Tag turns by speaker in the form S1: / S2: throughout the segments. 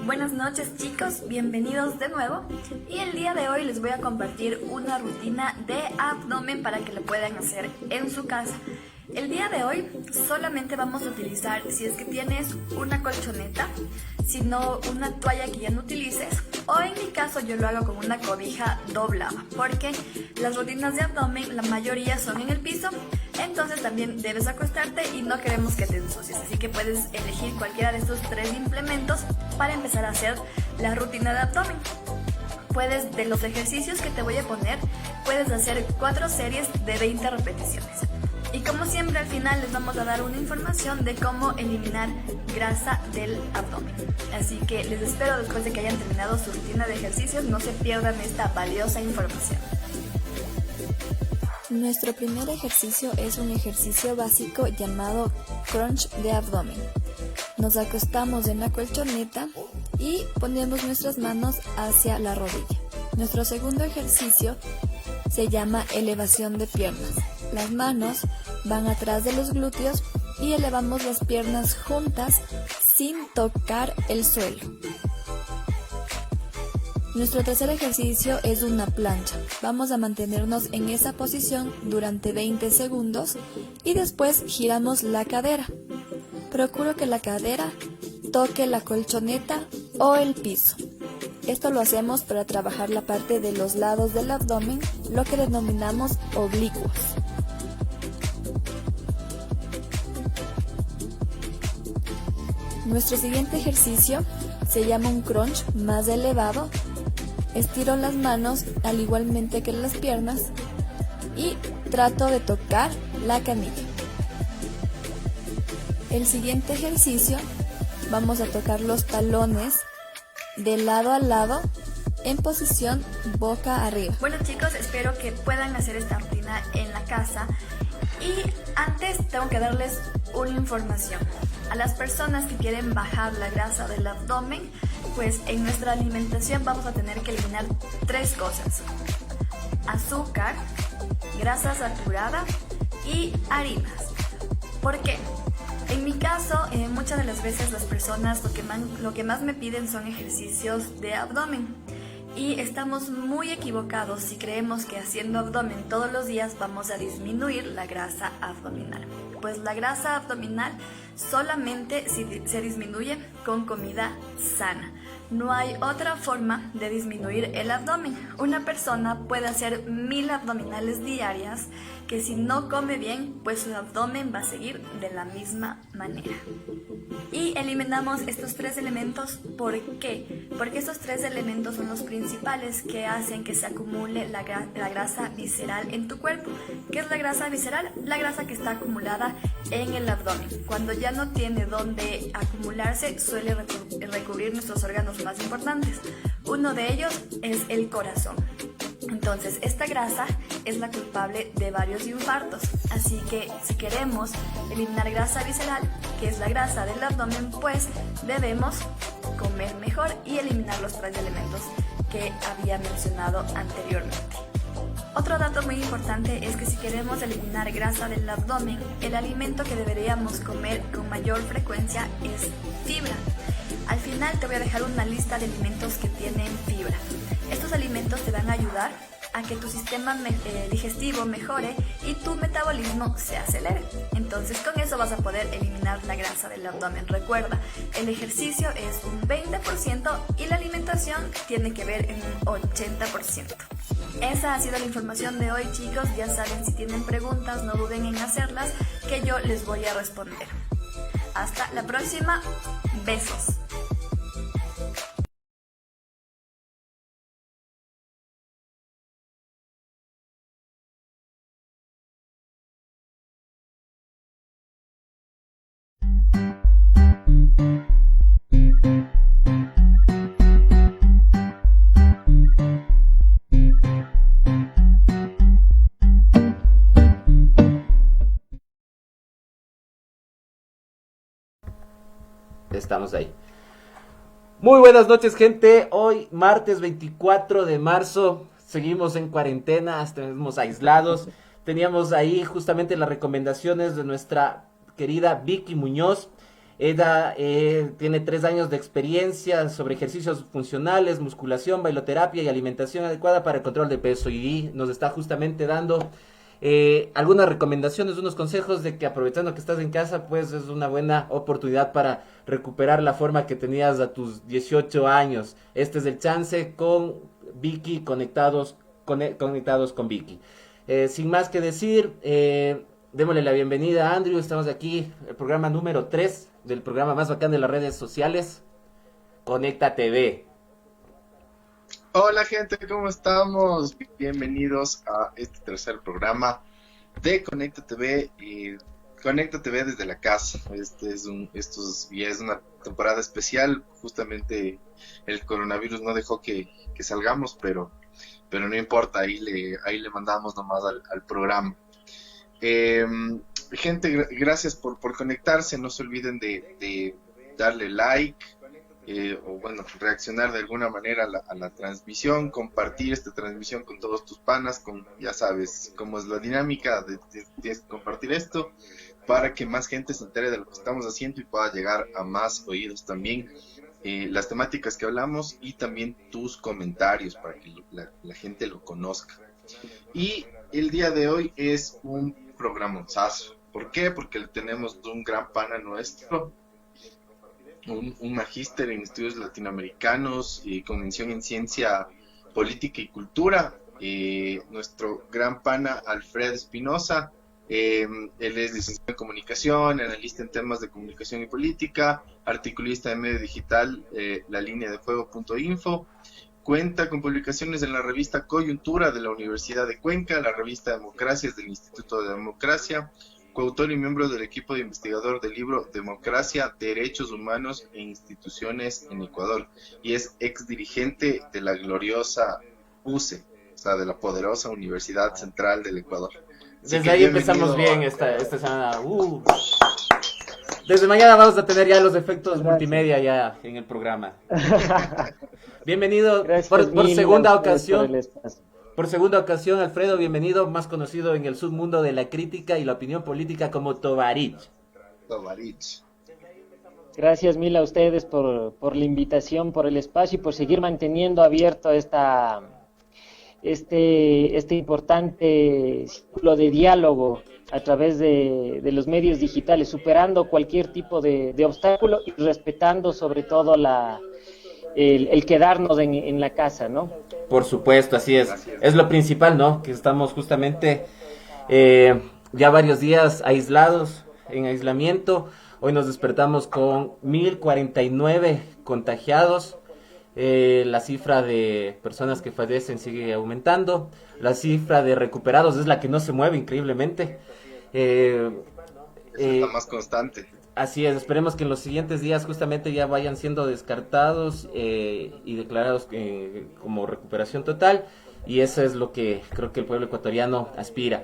S1: Buenas noches chicos, bienvenidos de nuevo y el día de hoy les voy a compartir una rutina de abdomen para que lo puedan hacer en su casa. El día de hoy solamente vamos a utilizar, si es que tienes una colchoneta, si no una toalla que ya no utilices, o en mi caso yo lo hago con una cobija doblada, porque las rutinas de abdomen la mayoría son en el piso, entonces también debes acostarte y no queremos que te ensucies, así que puedes elegir cualquiera de estos tres implementos para empezar a hacer la rutina de abdomen. Puedes, de los ejercicios que te voy a poner, puedes hacer 4 series de 20 repeticiones. Y como siempre al final les vamos a dar una información de cómo eliminar grasa del abdomen. Así que les espero después de que hayan terminado su rutina de ejercicios, no se pierdan esta valiosa información.
S2: Nuestro primer ejercicio es un ejercicio básico llamado crunch de abdomen. Nos acostamos en la colchoneta y ponemos nuestras manos hacia la rodilla. Nuestro segundo ejercicio se llama elevación de piernas. Las manos van atrás de los glúteos y elevamos las piernas juntas sin tocar el suelo. Nuestro tercer ejercicio es una plancha. Vamos a mantenernos en esa posición durante 20 segundos y después giramos la cadera. Procuro que la cadera toque la colchoneta o el piso. Esto lo hacemos para trabajar la parte de los lados del abdomen, lo que denominamos oblicuos. Nuestro siguiente ejercicio se llama un crunch más elevado. Estiro las manos al igualmente que las piernas y trato de tocar la canilla. El siguiente ejercicio vamos a tocar los talones de lado a lado en posición boca arriba.
S1: Bueno chicos, espero que puedan hacer esta rutina en la casa y antes tengo que darles una información. A las personas que quieren bajar la grasa del abdomen, pues en nuestra alimentación vamos a tener que eliminar 3 cosas: azúcar, grasa saturada y harinas. ¿Por qué? En mi caso, muchas de las veces las personas lo que más me piden son ejercicios de abdomen. Y estamos muy equivocados si creemos que haciendo abdomen todos los días vamos a disminuir la grasa abdominal. Pues la grasa abdominal solamente se disminuye con comida sana. No hay otra forma de disminuir el abdomen. Una persona puede hacer 1000 abdominales diarias que si no come bien, pues su abdomen va a seguir de la misma manera. Y eliminamos estos 3 elementos. ¿Por qué? Porque estos 3 elementos son los principales que hacen que se acumule la grasa visceral en tu cuerpo. ¿Qué es la grasa visceral? La grasa que está acumulada en el abdomen. Cuando ya no tiene dónde acumularse, suele recubrir nuestros órganos más importantes. Uno de ellos es el corazón. Entonces, esta grasa es la culpable de varios infartos, así que si queremos eliminar grasa visceral, que es la grasa del abdomen, pues debemos comer mejor y eliminar los 3 elementos que había mencionado anteriormente. Otro dato muy importante es que si queremos eliminar grasa del abdomen, el alimento que deberíamos comer con mayor frecuencia es fibra. Al final te voy a dejar una lista de alimentos que tienen fibra. Estos alimentos te van a ayudar a que tu sistema digestivo mejore y tu metabolismo se acelere. Entonces con eso vas a poder eliminar la grasa del abdomen. Recuerda, el ejercicio es un 20% y la alimentación tiene que ver en un 80%. Esa ha sido la información de hoy chicos, ya saben, si tienen preguntas no duden en hacerlas que yo les voy a responder. Hasta la próxima, besos.
S3: Estamos ahí. Muy buenas noches, gente. Hoy, martes 24 de marzo, seguimos en cuarentena, estamos aislados. Teníamos ahí justamente las recomendaciones de nuestra querida Vicky Muñoz. Ella tiene 3 años de experiencia sobre ejercicios funcionales, musculación, bailoterapia y alimentación adecuada para el control de peso, y nos está justamente dando algunas recomendaciones, unos consejos de que aprovechando que estás en casa, pues es una buena oportunidad para recuperar la forma que tenías a tus 18 años. Este es el chance con Vicky, conectados con Vicky. Sin más que decir, démosle la bienvenida a Andrew. Estamos aquí, el programa número 3 del programa más bacán de las redes sociales, Conecta TV.
S4: Hola gente, ¿cómo estamos? Bienvenidos a este tercer programa de Conecta TV y Conecta TV desde la casa. Ya es una temporada especial, justamente el coronavirus no dejó que salgamos, pero no importa, ahí le mandamos nomás al programa. Gente, gracias por conectarse, no se olviden de darle like. O bueno, reaccionar de alguna manera a la transmisión, compartir esta transmisión con todos tus panas, ya sabes cómo es la dinámica de compartir esto, para que más gente se entere de lo que estamos haciendo y pueda llegar a más oídos también, las temáticas que hablamos y también tus comentarios para que la gente lo conozca. Y el día de hoy es un programonzazo. ¿Por qué? Porque tenemos un gran pana nuestro, un magíster en estudios latinoamericanos y con mención en ciencia política y cultura, nuestro gran pana Alfredo Espinosa. Él es licenciado en comunicación, analista en temas de comunicación y política, articulista de medio digital, la línea de fuego.info. Cuenta con publicaciones en la revista Coyuntura de la Universidad de Cuenca, la revista Democracias del Instituto de Democracia, coautor y miembro del equipo de investigador del libro Democracia, Derechos Humanos e Instituciones en Ecuador, y es ex dirigente de la gloriosa UCE, o sea, de la poderosa Universidad Central del Ecuador. Así
S3: desde ahí empezamos bien esta semana. Desde mañana vamos a tener ya los efectos multimedia ya en el programa. Bienvenido por segunda ocasión. Por segunda ocasión, Alfredo, bienvenido, más conocido en el submundo de la crítica y la opinión política como Tovarich.
S5: Gracias mil a ustedes por la invitación, por el espacio y por seguir manteniendo abierto este importante círculo de diálogo a través de los medios digitales, superando cualquier tipo de obstáculo y respetando sobre todo el quedarnos en la casa, ¿no?
S3: Por supuesto, así es.
S4: Gracias.
S3: Es lo principal, ¿no? Que estamos justamente ya varios días aislados, en aislamiento. Hoy nos despertamos con 1049 contagiados. La cifra de personas que fallecen sigue aumentando. La cifra de recuperados es la que no se mueve increíblemente.
S4: Es la más constante.
S3: Así es, esperemos que en los siguientes días justamente ya vayan siendo descartados y declarados como recuperación total, y eso es lo que creo que el pueblo ecuatoriano aspira.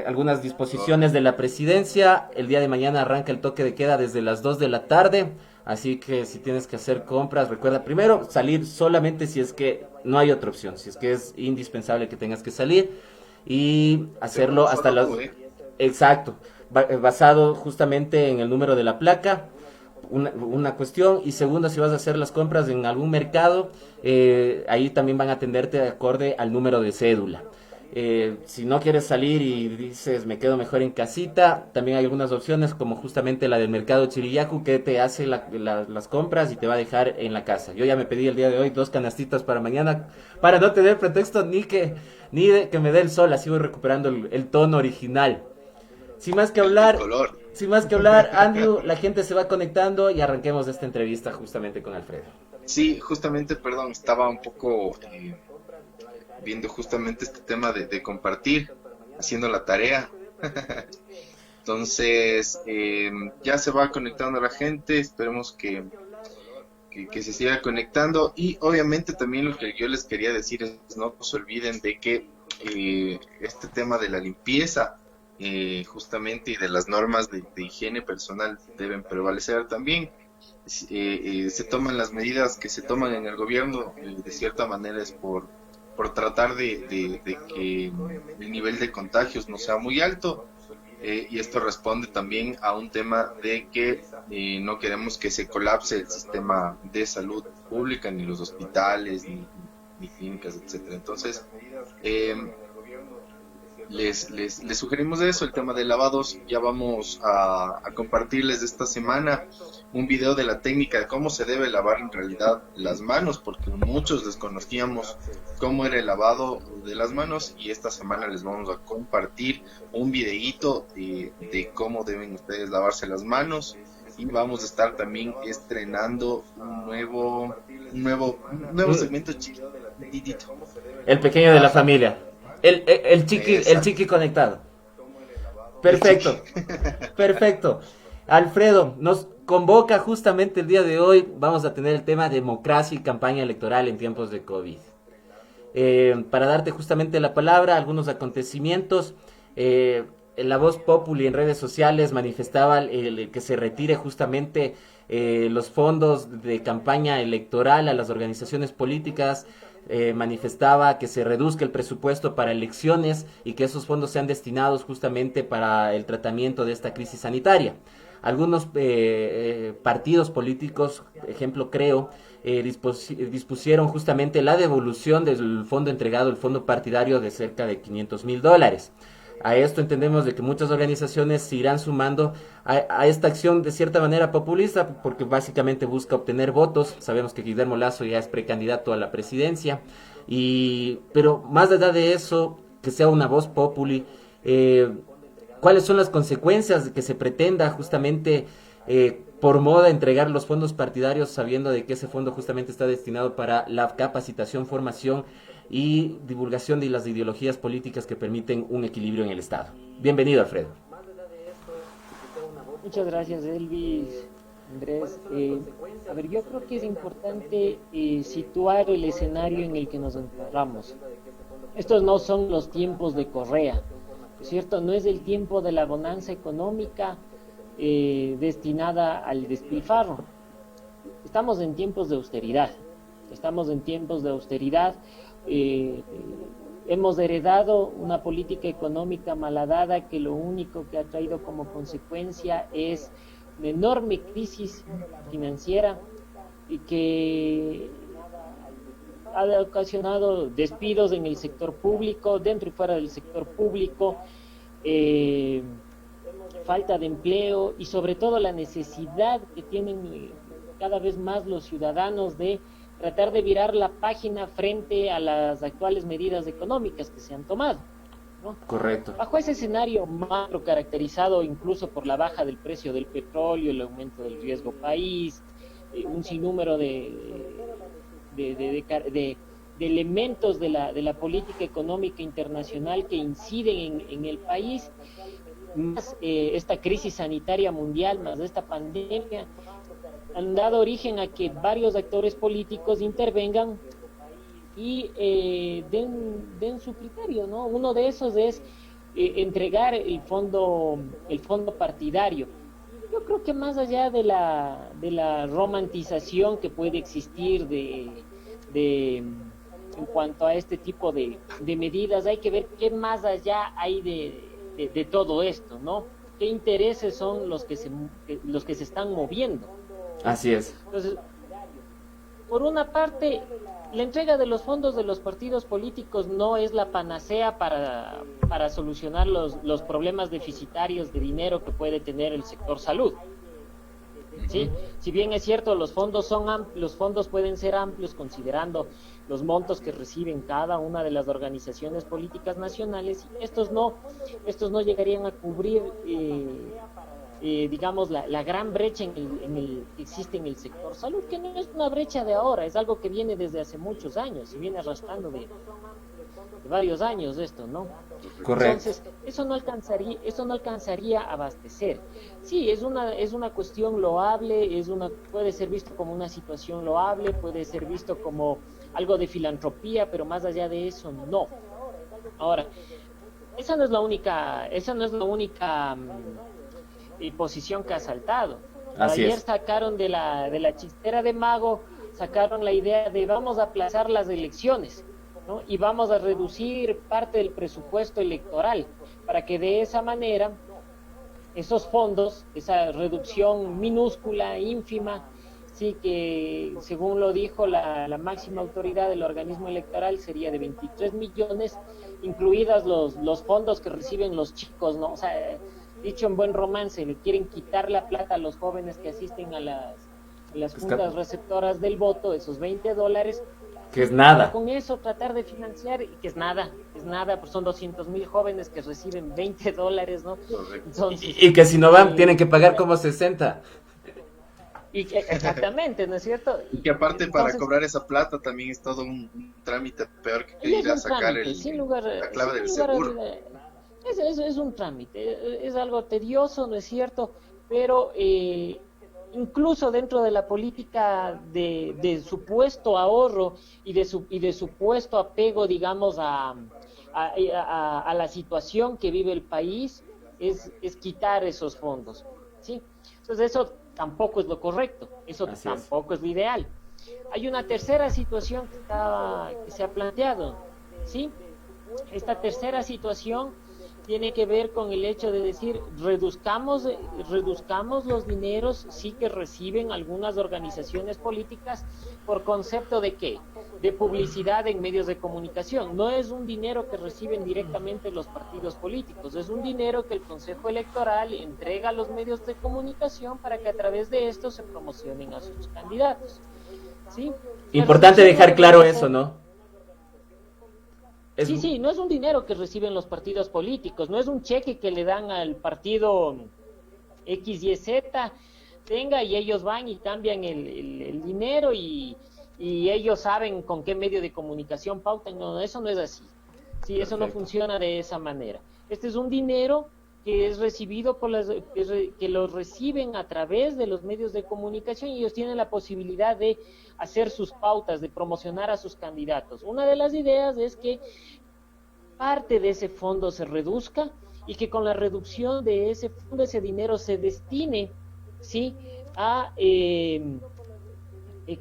S3: Algunas disposiciones de la presidencia: el día de mañana arranca el toque de queda desde las 2 de la tarde, así que si tienes que hacer compras, recuerda primero salir solamente si es que no hay otra opción, si es que es indispensable que tengas que salir, y hacerlo hasta las... Exacto, basado justamente en el número de la placa, una cuestión. Y segundo, si vas a hacer las compras en algún mercado, ahí también van a atenderte de acorde al número de cédula. Si no quieres salir y dices me quedo mejor en casita, también hay algunas opciones como justamente la del mercado Chiriyacu, que te hace las compras y te va a dejar en la casa. Yo ya me pedí el día de hoy 2 canastitas para mañana, para no tener pretexto ni de que me dé el sol, así voy recuperando el tono original. Sin más que hablar, Andrew, la gente se va conectando y arranquemos esta entrevista justamente con Alfredo.
S4: Sí, justamente, perdón, estaba un poco viendo justamente este tema de compartir, haciendo la tarea. Entonces, ya se va conectando la gente, esperemos que se siga conectando. Y obviamente también lo que yo les quería decir es no se olviden de que este tema de la limpieza, justamente, y de las normas de higiene personal deben prevalecer también. Se toman las medidas que se toman en el gobierno, de cierta manera es por tratar de que el nivel de contagios no sea muy alto, y esto responde también a un tema de que no queremos que se colapse el sistema de salud pública, ni los hospitales, ni clínicas, etcétera. Entonces, les sugerimos eso, el tema de lavados. Ya vamos a compartirles esta semana un video de la técnica de cómo se debe lavar en realidad las manos, porque muchos desconocíamos cómo era el lavado de las manos, y esta semana les vamos a compartir un videíto de cómo deben ustedes lavarse las manos, y vamos a estar también estrenando un nuevo segmento chiquitito.
S3: El pequeño de la familia. El chiqui conectado. Perfecto. Perfecto. Alfredo, nos convoca justamente el día de hoy. Vamos a tener el tema democracia y campaña electoral en tiempos de COVID. Para darte justamente la palabra, algunos acontecimientos. La Voz Populi en redes sociales manifestaba el que se retire justamente los fondos de campaña electoral a las organizaciones políticas. Manifestaba que se reduzca el presupuesto para elecciones y que esos fondos sean destinados justamente para el tratamiento de esta crisis sanitaria. Algunos partidos políticos, ejemplo Creo, dispusieron justamente la devolución del fondo entregado, el fondo partidario de cerca de $500,000. A esto entendemos de que muchas organizaciones se irán sumando a esta acción de cierta manera populista, porque básicamente busca obtener votos. Sabemos que Guillermo Lasso ya es precandidato a la presidencia, pero más allá de eso, que sea una voz populi, ¿cuáles son las consecuencias de que se pretenda justamente por moda entregar los fondos partidarios, sabiendo de que ese fondo justamente está destinado para la capacitación, formación y divulgación de las ideologías políticas que permiten un equilibrio en el Estado? Bienvenido, Alfredo.
S5: Muchas gracias, Elvis, Andrés. Yo creo que es importante situar el escenario en el que nos encontramos. Estos no son los tiempos de Correa, ¿no es cierto? No es el tiempo de la bonanza económica destinada al despilfarro. Estamos en tiempos de austeridad. Hemos heredado una política económica malhadada que lo único que ha traído como consecuencia es una enorme crisis financiera y que ha ocasionado despidos en el sector público, dentro y fuera del sector público, falta de empleo y sobre todo la necesidad que tienen cada vez más los ciudadanos de tratar de virar la página frente a las actuales medidas económicas que se han tomado, ¿no?
S3: Correcto.
S5: Bajo ese escenario macro caracterizado incluso por la baja del precio del petróleo, el aumento del riesgo país, un sinnúmero de elementos de la política económica internacional que inciden en el país, más esta crisis sanitaria mundial, más esta pandemia, han dado origen a que varios actores políticos intervengan y den su criterio, ¿no? Uno de esos es entregar el fondo partidario. Yo creo que más allá de la romantización que puede existir en cuanto a este tipo de medidas, hay que ver qué más allá hay de todo esto, ¿no? ¿Qué intereses son los que se están moviendo?
S3: Así es.
S5: Entonces, por una parte, la entrega de los fondos de los partidos políticos no es la panacea para solucionar los problemas deficitarios de dinero que puede tener el sector salud. ¿Sí? Si bien es cierto, los fondos pueden ser amplios considerando los montos que reciben cada una de las organizaciones políticas nacionales, estos no llegarían a cubrir digamos la gran brecha que existe en el sector salud, que no es una brecha de ahora, es algo que viene desde hace muchos años y viene arrastrando de varios años esto, ¿no?
S3: Correcto.
S5: Entonces, eso no alcanzaría a abastecer. Sí, es una cuestión loable, puede ser visto como una situación loable, puede ser visto como algo de filantropía, pero más allá de eso, no. Ahora, esa no es la única posición que ha saltado. Ayer sacaron de la chistera de Mago, sacaron la idea de vamos a aplazar las elecciones, ¿no? Y vamos a reducir parte del presupuesto electoral para que de esa manera esos fondos, esa reducción minúscula, ínfima, sí, que según lo dijo la máxima autoridad del organismo electoral sería de 23 millones, incluidas los fondos que reciben los chicos, ¿no? O sea, dicho en buen romance, le quieren quitar la plata a los jóvenes que asisten a las juntas receptoras del voto, esos $20,
S3: que es nada.
S5: para con eso tratar de financiar, y que es nada, pues son 200,000 jóvenes que reciben $20, ¿no? Entonces,
S3: Y que si no van, tienen que pagar como 60.
S5: Exactamente, ¿no es cierto?
S4: Y que aparte para
S5: Entonces,
S4: cobrar esa plata también es todo un trámite peor que
S5: y es
S4: ir a
S5: un
S4: sacar
S5: trámite,
S4: la clave del
S5: sin lugar a
S4: seguro.
S5: duda, es un trámite, es algo tedioso, ¿no es cierto? Pero incluso dentro de la política de supuesto ahorro y de supuesto apego, digamos, a la situación que vive el país, es quitar esos fondos, ¿sí? Entonces eso tampoco es lo correcto, eso
S3: Así
S5: tampoco es lo ideal. Hay una tercera situación que se ha planteado, ¿sí? Esta tercera situación tiene que ver con el hecho de decir, reduzcamos los dineros sí que reciben algunas organizaciones políticas, por concepto de ¿qué? De publicidad en medios de comunicación. No es un dinero que reciben directamente los partidos políticos, es un dinero que el Consejo Electoral entrega a los medios de comunicación para que a través de esto se promocionen a sus candidatos, ¿sí?
S3: Importante dejar claro eso, ¿no?
S5: Sí, no es un dinero que reciben los partidos políticos, no es un cheque que le dan al partido X, Y, Z, tenga, y ellos van y cambian el dinero y ellos saben con qué medio de comunicación pautan. No, eso no es así. Sí, eso no funciona de esa manera. Este es un dinero que es recibido que lo reciben a través de los medios de comunicación, y ellos tienen la posibilidad de hacer sus pautas, de promocionar a sus candidatos. Una de las ideas es que parte de ese fondo se reduzca y que con la reducción de ese fondo, ese dinero se destine, ¿sí?, a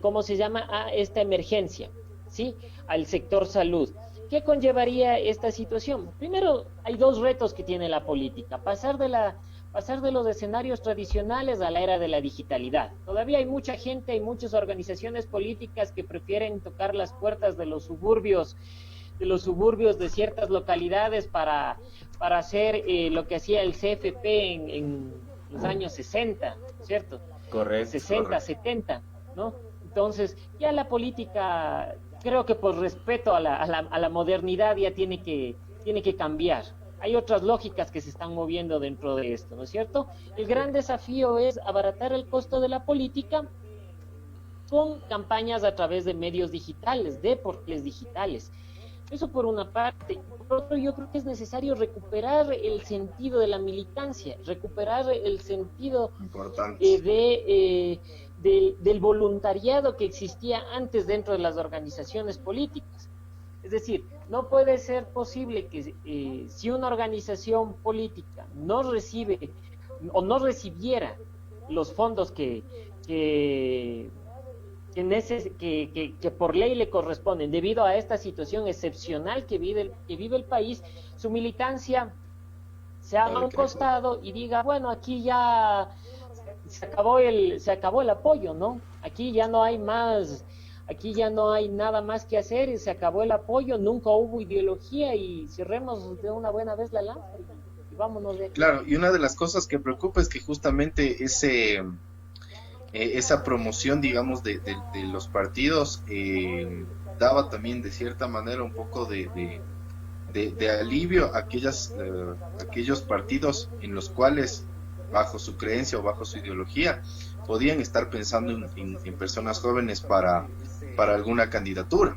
S5: ¿cómo se llama?, a esta emergencia, ¿sí?, al sector salud. ¿Qué conllevaría esta situación? Primero, hay dos retos que tiene la política: pasar de los escenarios tradicionales a la era de la digitalidad. Todavía hay mucha gente, hay muchas organizaciones políticas que prefieren tocar las puertas de los suburbios de ciertas localidades para hacer lo que hacía el CFP en los años 60, ¿cierto?
S3: Correcto.
S5: 60,
S3: correcto.
S5: 70, ¿no? Entonces, ya la política, creo que por respeto a la modernidad, ya tiene que cambiar. Hay otras lógicas que se están moviendo dentro de esto, ¿no es cierto? El gran desafío es abaratar el costo de la política con campañas a través de medios digitales, de portales digitales. Eso por una parte. Por otro, yo creo que es necesario recuperar el sentido de la militancia, recuperar el sentido del voluntariado que existía antes dentro de las organizaciones políticas. Es decir, no puede ser posible que si una organización política no recibe o no recibiera los fondos que por ley le corresponden debido a esta situación excepcional que vive el país, su militancia se haga a un costado y diga, bueno, aquí ya se acabó el apoyo, ¿no? Aquí ya no hay nada más que hacer, y se acabó el apoyo, nunca hubo ideología, y cerremos de una buena vez la lámpara y vámonos de aquí.
S4: Claro, y una de las cosas que preocupa es que justamente esa promoción, digamos, de los partidos daba también de cierta manera un poco de alivio a aquellos partidos en los cuales, bajo su creencia o bajo su ideología, podían estar pensando en personas jóvenes para alguna candidatura.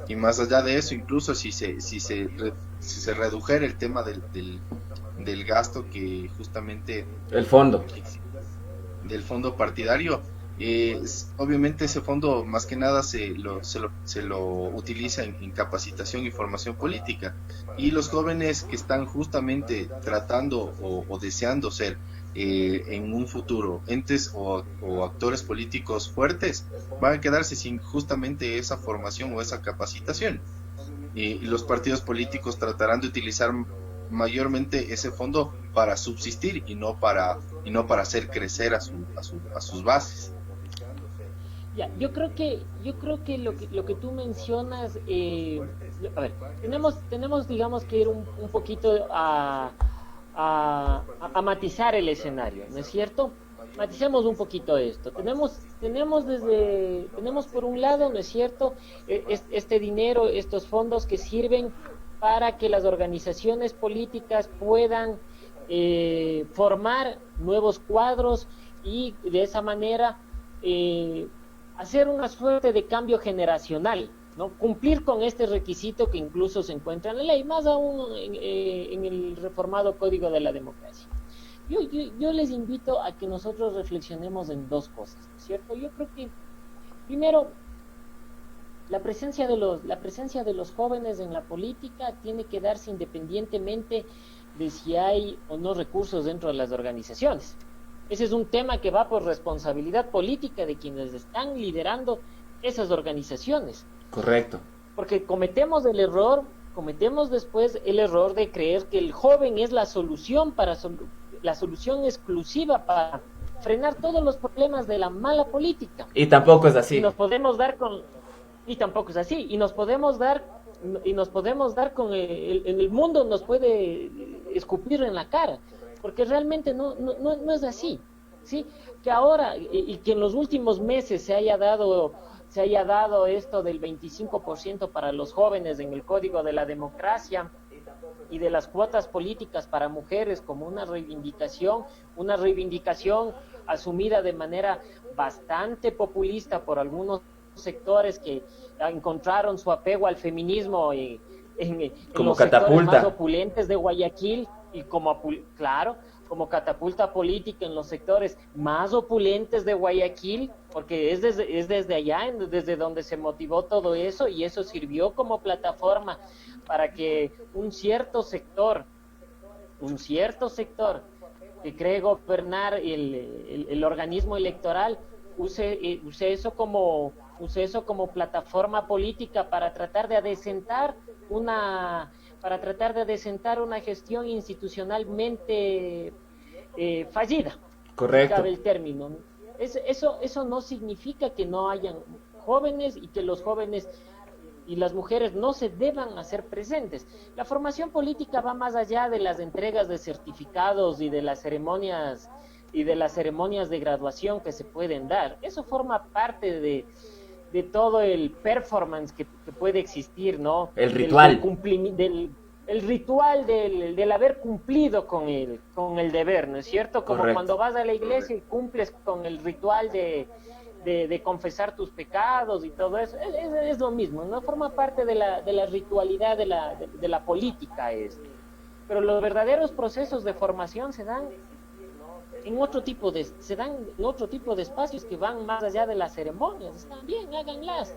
S4: Y más allá de eso, incluso si se redujera el tema del gasto que justamente
S3: el fondo
S4: del fondo partidario, obviamente ese fondo más que nada se lo utiliza en capacitación y formación política, y los jóvenes que están justamente tratando o deseando ser en un futuro entes o actores políticos fuertes, van a quedarse sin justamente esa formación o esa capacitación, y los partidos políticos tratarán de utilizar mayormente ese fondo para subsistir y no para hacer crecer a sus bases.
S5: Ya, yo creo que lo que tú mencionas, a ver, tenemos digamos que ir un poquito a matizar el escenario, ¿no es cierto? Maticemos un poquito esto. Tenemos por un lado, ¿no es cierto?, este dinero, estos fondos que sirven para que las organizaciones políticas puedan formar nuevos cuadros y de esa manera hacer una suerte de cambio generacional, ¿no? Cumplir con este requisito que incluso se encuentra en la ley, más aún en el reformado Código de la Democracia. Yo les invito a que nosotros reflexionemos en dos cosas, ¿no es cierto? Yo creo que, primero, la presencia de los jóvenes en la política tiene que darse independientemente de si hay o no recursos dentro de las organizaciones. Ese es un tema que va por responsabilidad política de quienes están liderando esas organizaciones.
S3: Correcto.
S5: Porque cometemos después el error de creer que el joven es la solución exclusiva para frenar todos los problemas de la mala política.
S3: Y tampoco es así.
S5: Y tampoco es así. Y nos podemos dar con el mundo nos puede escupir en la cara, porque realmente no es así, ¿sí? Que ahora y que en los últimos meses se haya dado esto del 25% para los jóvenes en el Código de la Democracia y de las cuotas políticas para mujeres como una reivindicación asumida de manera bastante populista por algunos sectores que encontraron su apego al feminismo en
S3: como
S5: los
S3: catapulta.
S5: sectores más opulentes de Guayaquil y como catapulta política en los sectores más opulentes de Guayaquil, porque es desde allá, desde donde se motivó todo eso, y eso sirvió como plataforma para que un cierto sector que cree gobernar el organismo electoral use eso como plataforma política para tratar de adecentar una gestión institucionalmente fallida.
S3: Correcto.
S5: Cabe el término. Eso no significa que no hayan jóvenes y que los jóvenes y las mujeres no se deban hacer presentes. La formación política va más allá de las entregas de certificados y de las ceremonias de graduación que se pueden dar. Eso forma parte de todo el performance que puede existir, ¿no?
S3: El ritual.
S5: El ritual del haber cumplido con el deber, ¿no es cierto? Como
S3: Correcto.
S5: Cuando vas a la iglesia y cumples con el ritual de confesar tus pecados y todo eso, es lo mismo, ¿no? Forma parte de la ritualidad de la política pero los verdaderos procesos de formación se dan en otro tipo de espacios que van más allá de las ceremonias. Están bien, háganlas,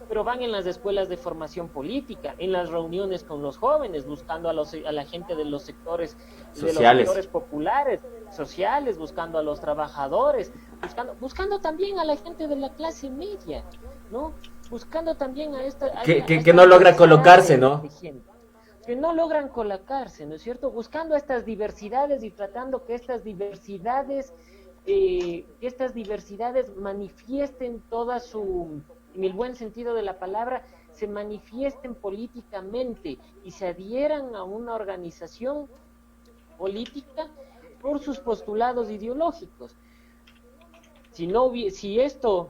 S5: pero van en las escuelas de formación política, en las reuniones con los jóvenes, buscando a la gente de los sectores
S3: sociales,
S5: de los sectores populares, sociales, buscando a los trabajadores, buscando también a la gente de la clase media, ¿no? Buscando también a esta
S3: que no logra colocarse, ¿no?
S5: Que no logran colocarse, ¿no es cierto? Buscando estas diversidades y tratando que estas diversidades manifiesten toda su, en el buen sentido de la palabra, se manifiesten políticamente y se adhieran a una organización política por sus postulados ideológicos. Si esto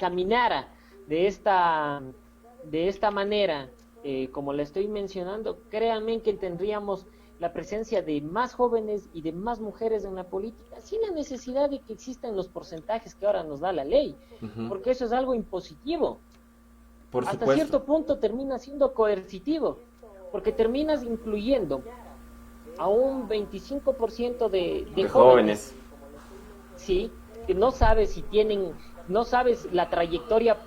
S5: caminara de esta manera, como la estoy mencionando, créanme que tendríamos la presencia de más jóvenes y de más mujeres en la política, sin la necesidad de que existan los porcentajes que ahora nos da la ley, porque eso es algo impositivo.
S3: Por
S5: Hasta
S3: supuesto.
S5: cierto punto termina siendo coercitivo, porque terminas incluyendo a un 25% de jóvenes, sí, que no sabes si tienen, no sabes la trayectoria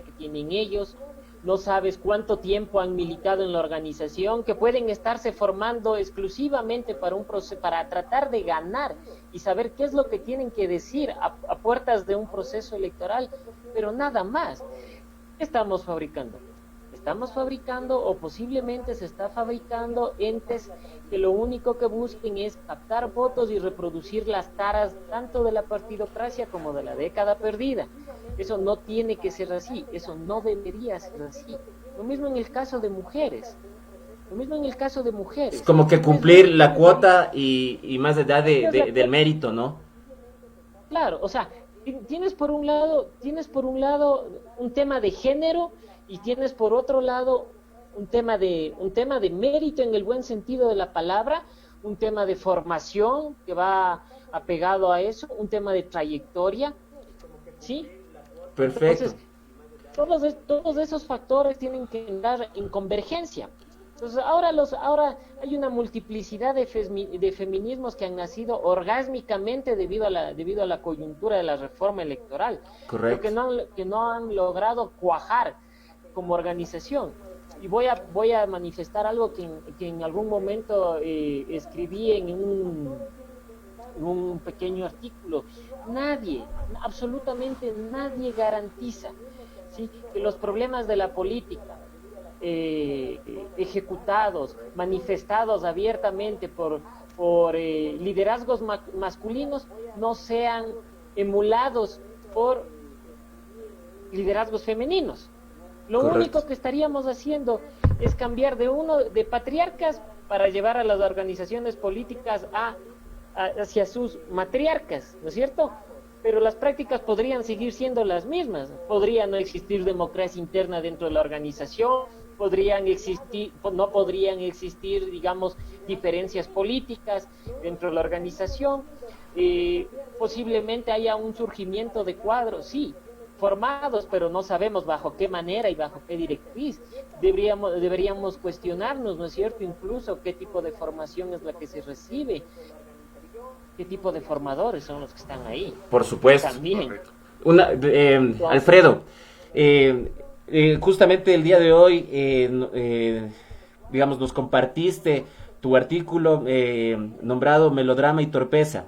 S5: que tienen ellos, no sabes cuánto tiempo han militado en la organización, que pueden estarse formando exclusivamente para un proceso, para tratar de ganar y saber qué es lo que tienen que decir a puertas de un proceso electoral, pero nada más. ¿Qué estamos fabricando? Estamos fabricando o posiblemente se está fabricando entes que lo único que busquen es captar votos y reproducir las taras tanto de la partidocracia como de la década perdida. Eso no tiene que ser así, eso no debería ser así. Lo mismo en el caso de mujeres. Lo mismo en el caso de mujeres.
S3: Es como que cumplir la cuota y más allá del mérito, ¿no?
S5: Claro, o sea, tienes por un lado un tema de género y tienes por otro lado un tema de mérito en el buen sentido de la palabra, un tema de formación que va apegado a eso, un tema de trayectoria, ¿sí?
S3: Perfecto.
S5: Entonces, todos esos factores tienen que entrar en convergencia. Entonces, ahora hay una multiplicidad de feminismos que han nacido orgásmicamente debido a la coyuntura de la reforma electoral.
S3: Correcto.
S5: Que no han logrado cuajar como organización. Y voy a manifestar algo que en algún momento escribí en un pequeño artículo. Absolutamente nadie garantiza, ¿sí?, que los problemas de la política ejecutados, manifestados abiertamente por liderazgos masculinos no sean emulados por liderazgos femeninos. Lo
S3: Correcto.
S5: único que estaríamos haciendo es cambiar de patriarcas para llevar a las organizaciones políticas hacia sus matriarcas, ¿no es cierto? Pero las prácticas podrían seguir siendo las mismas. Podría no existir democracia interna dentro de la organización, no podrían existir, digamos, diferencias políticas dentro de la organización. Posiblemente haya un surgimiento de cuadros, sí, formados, pero no sabemos bajo qué manera y bajo qué directriz. Deberíamos cuestionarnos, ¿no es cierto?, incluso qué tipo de formación es la que se recibe, qué tipo de formadores son los que están ahí.
S3: Por supuesto.
S5: También.
S3: Alfredo, justamente el día de hoy, digamos, nos compartiste tu artículo nombrado Melodrama y Torpeza.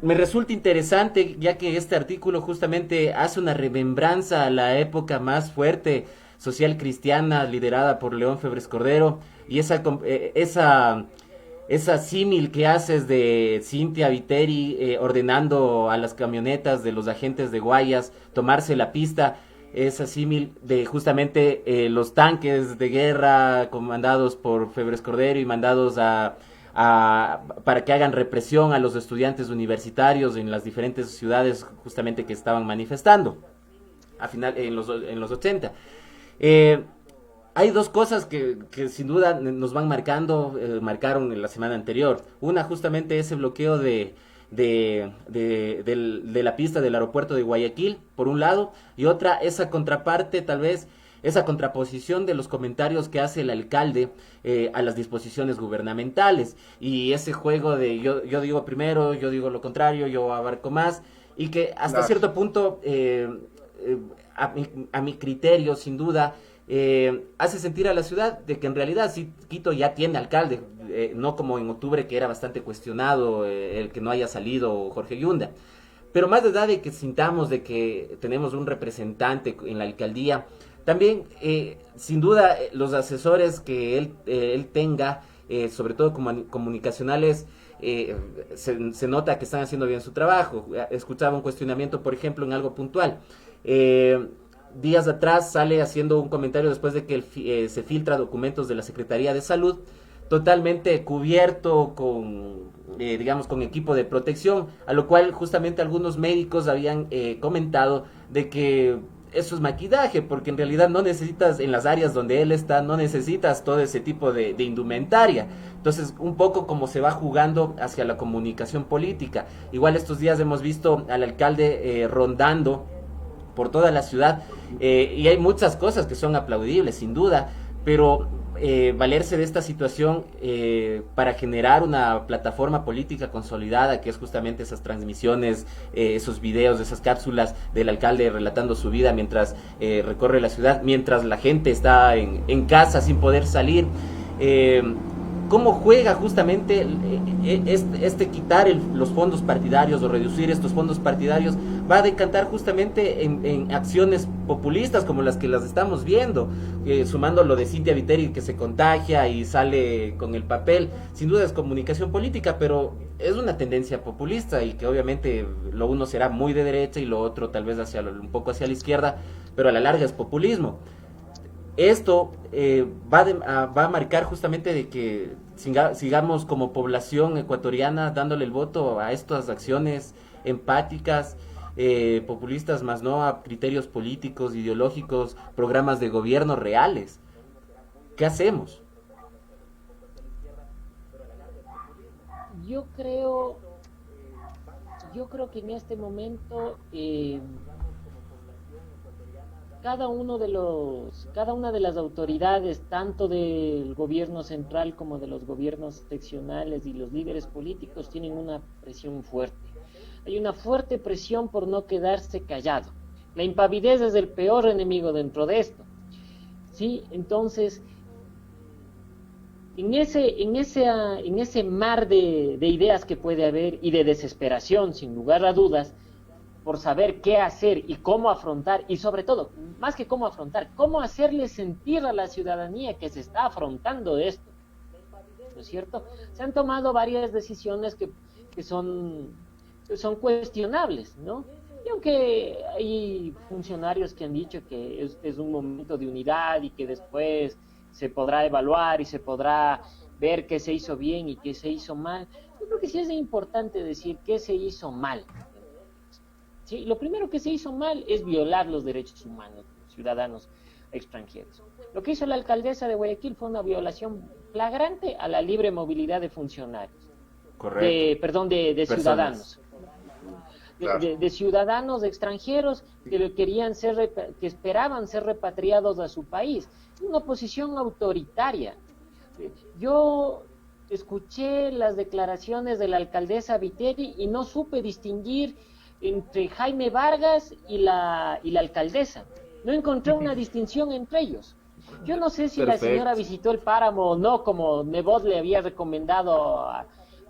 S3: Me resulta interesante, ya que este artículo justamente hace una remembranza a la época más fuerte social cristiana liderada por León Febres Cordero, y esa símil que haces de Cintia Viteri ordenando a las camionetas de los agentes de Guayas tomarse la pista, esa símil de justamente los tanques de guerra comandados por Febres Cordero y mandados para que hagan represión a los estudiantes universitarios en las diferentes ciudades justamente que estaban manifestando en los 80. Hay dos cosas que sin duda nos van marcaron en la semana anterior. Una, justamente ese bloqueo de la pista del aeropuerto de Guayaquil, por un lado, y otra, esa contraparte, tal vez, esa contraposición de los comentarios que hace el alcalde a las disposiciones gubernamentales, y ese juego de yo digo primero, yo digo lo contrario, yo abarco más, y que hasta cierto punto, a mi criterio, sin duda, hace sentir a la ciudad de que en realidad sí, Quito ya tiene alcalde, no como en octubre, que era bastante cuestionado el que no haya salido Jorge Yunda. Pero más allá de que sintamos de que tenemos un representante en la alcaldía, también sin duda los asesores que él tenga, sobre todo comunicacionales, se nota que están haciendo bien su trabajo. Escuchaba un cuestionamiento, por ejemplo, en algo puntual. Días atrás sale haciendo un comentario después de que se filtra documentos de la Secretaría de Salud, totalmente cubierto con equipo de protección, a lo cual justamente algunos médicos habían comentado de que eso es maquillaje, porque en realidad no necesitas, en las áreas donde él está, no necesitas todo ese tipo de indumentaria. Entonces, un poco como se va jugando hacia la comunicación política. Igual estos días hemos visto al alcalde rondando por toda la ciudad, y hay muchas cosas que son aplaudibles, sin duda, pero valerse de esta situación para generar una plataforma política consolidada, que es justamente esas transmisiones, esos videos, esas cápsulas del alcalde relatando su vida mientras recorre la ciudad, mientras la gente está en casa sin poder salir. ¿Cómo juega justamente quitar los fondos partidarios o reducir estos fondos partidarios va a decantar justamente en acciones populistas como las que las estamos viendo, sumando lo de Cintia Viteri que se contagia y sale con el papel. Sin duda es comunicación política, pero es una tendencia populista y que obviamente lo uno será muy de derecha y lo otro tal vez un poco hacia la izquierda, pero a la larga es populismo. Esto va a marcar justamente de que sigamos como población ecuatoriana dándole el voto a estas acciones empáticas, populistas, más no a criterios políticos, ideológicos, programas de gobierno reales. ¿Qué hacemos?
S5: Yo creo que en este momento cada una de las autoridades, tanto del gobierno central como de los gobiernos seccionales y los líderes políticos, tienen una presión fuerte. Hay una fuerte presión por no quedarse callado. La impavidez es el peor enemigo dentro de esto. ¿Sí? Entonces, en ese mar de ideas que puede haber y de desesperación, sin lugar a dudas, por saber qué hacer y cómo afrontar, y sobre todo, más que cómo afrontar, cómo hacerle sentir a la ciudadanía que se está afrontando esto, ¿no es cierto? Se han tomado varias decisiones que son cuestionables, ¿no? Y aunque hay funcionarios que han dicho que es un momento de unidad y que después se podrá evaluar y se podrá ver qué se hizo bien y qué se hizo mal, yo creo que sí es importante decir qué se hizo mal. ¿Sí? Lo primero que se hizo mal es violar los derechos humanos de los ciudadanos extranjeros. Lo que hizo la alcaldesa de Guayaquil fue una violación flagrante a la libre movilidad de funcionarios.
S3: Correcto.
S5: De ciudadanos.
S4: Claro.
S5: De ciudadanos extranjeros que esperaban ser repatriados a su país. Una posición autoritaria. Yo escuché las declaraciones de la alcaldesa Viteri y no supe distinguir entre Jaime Vargas y la alcaldesa. No encontré una distinción entre ellos. Yo no sé si
S3: Perfecto.
S5: la señora visitó el páramo o no, como Nebot le había recomendado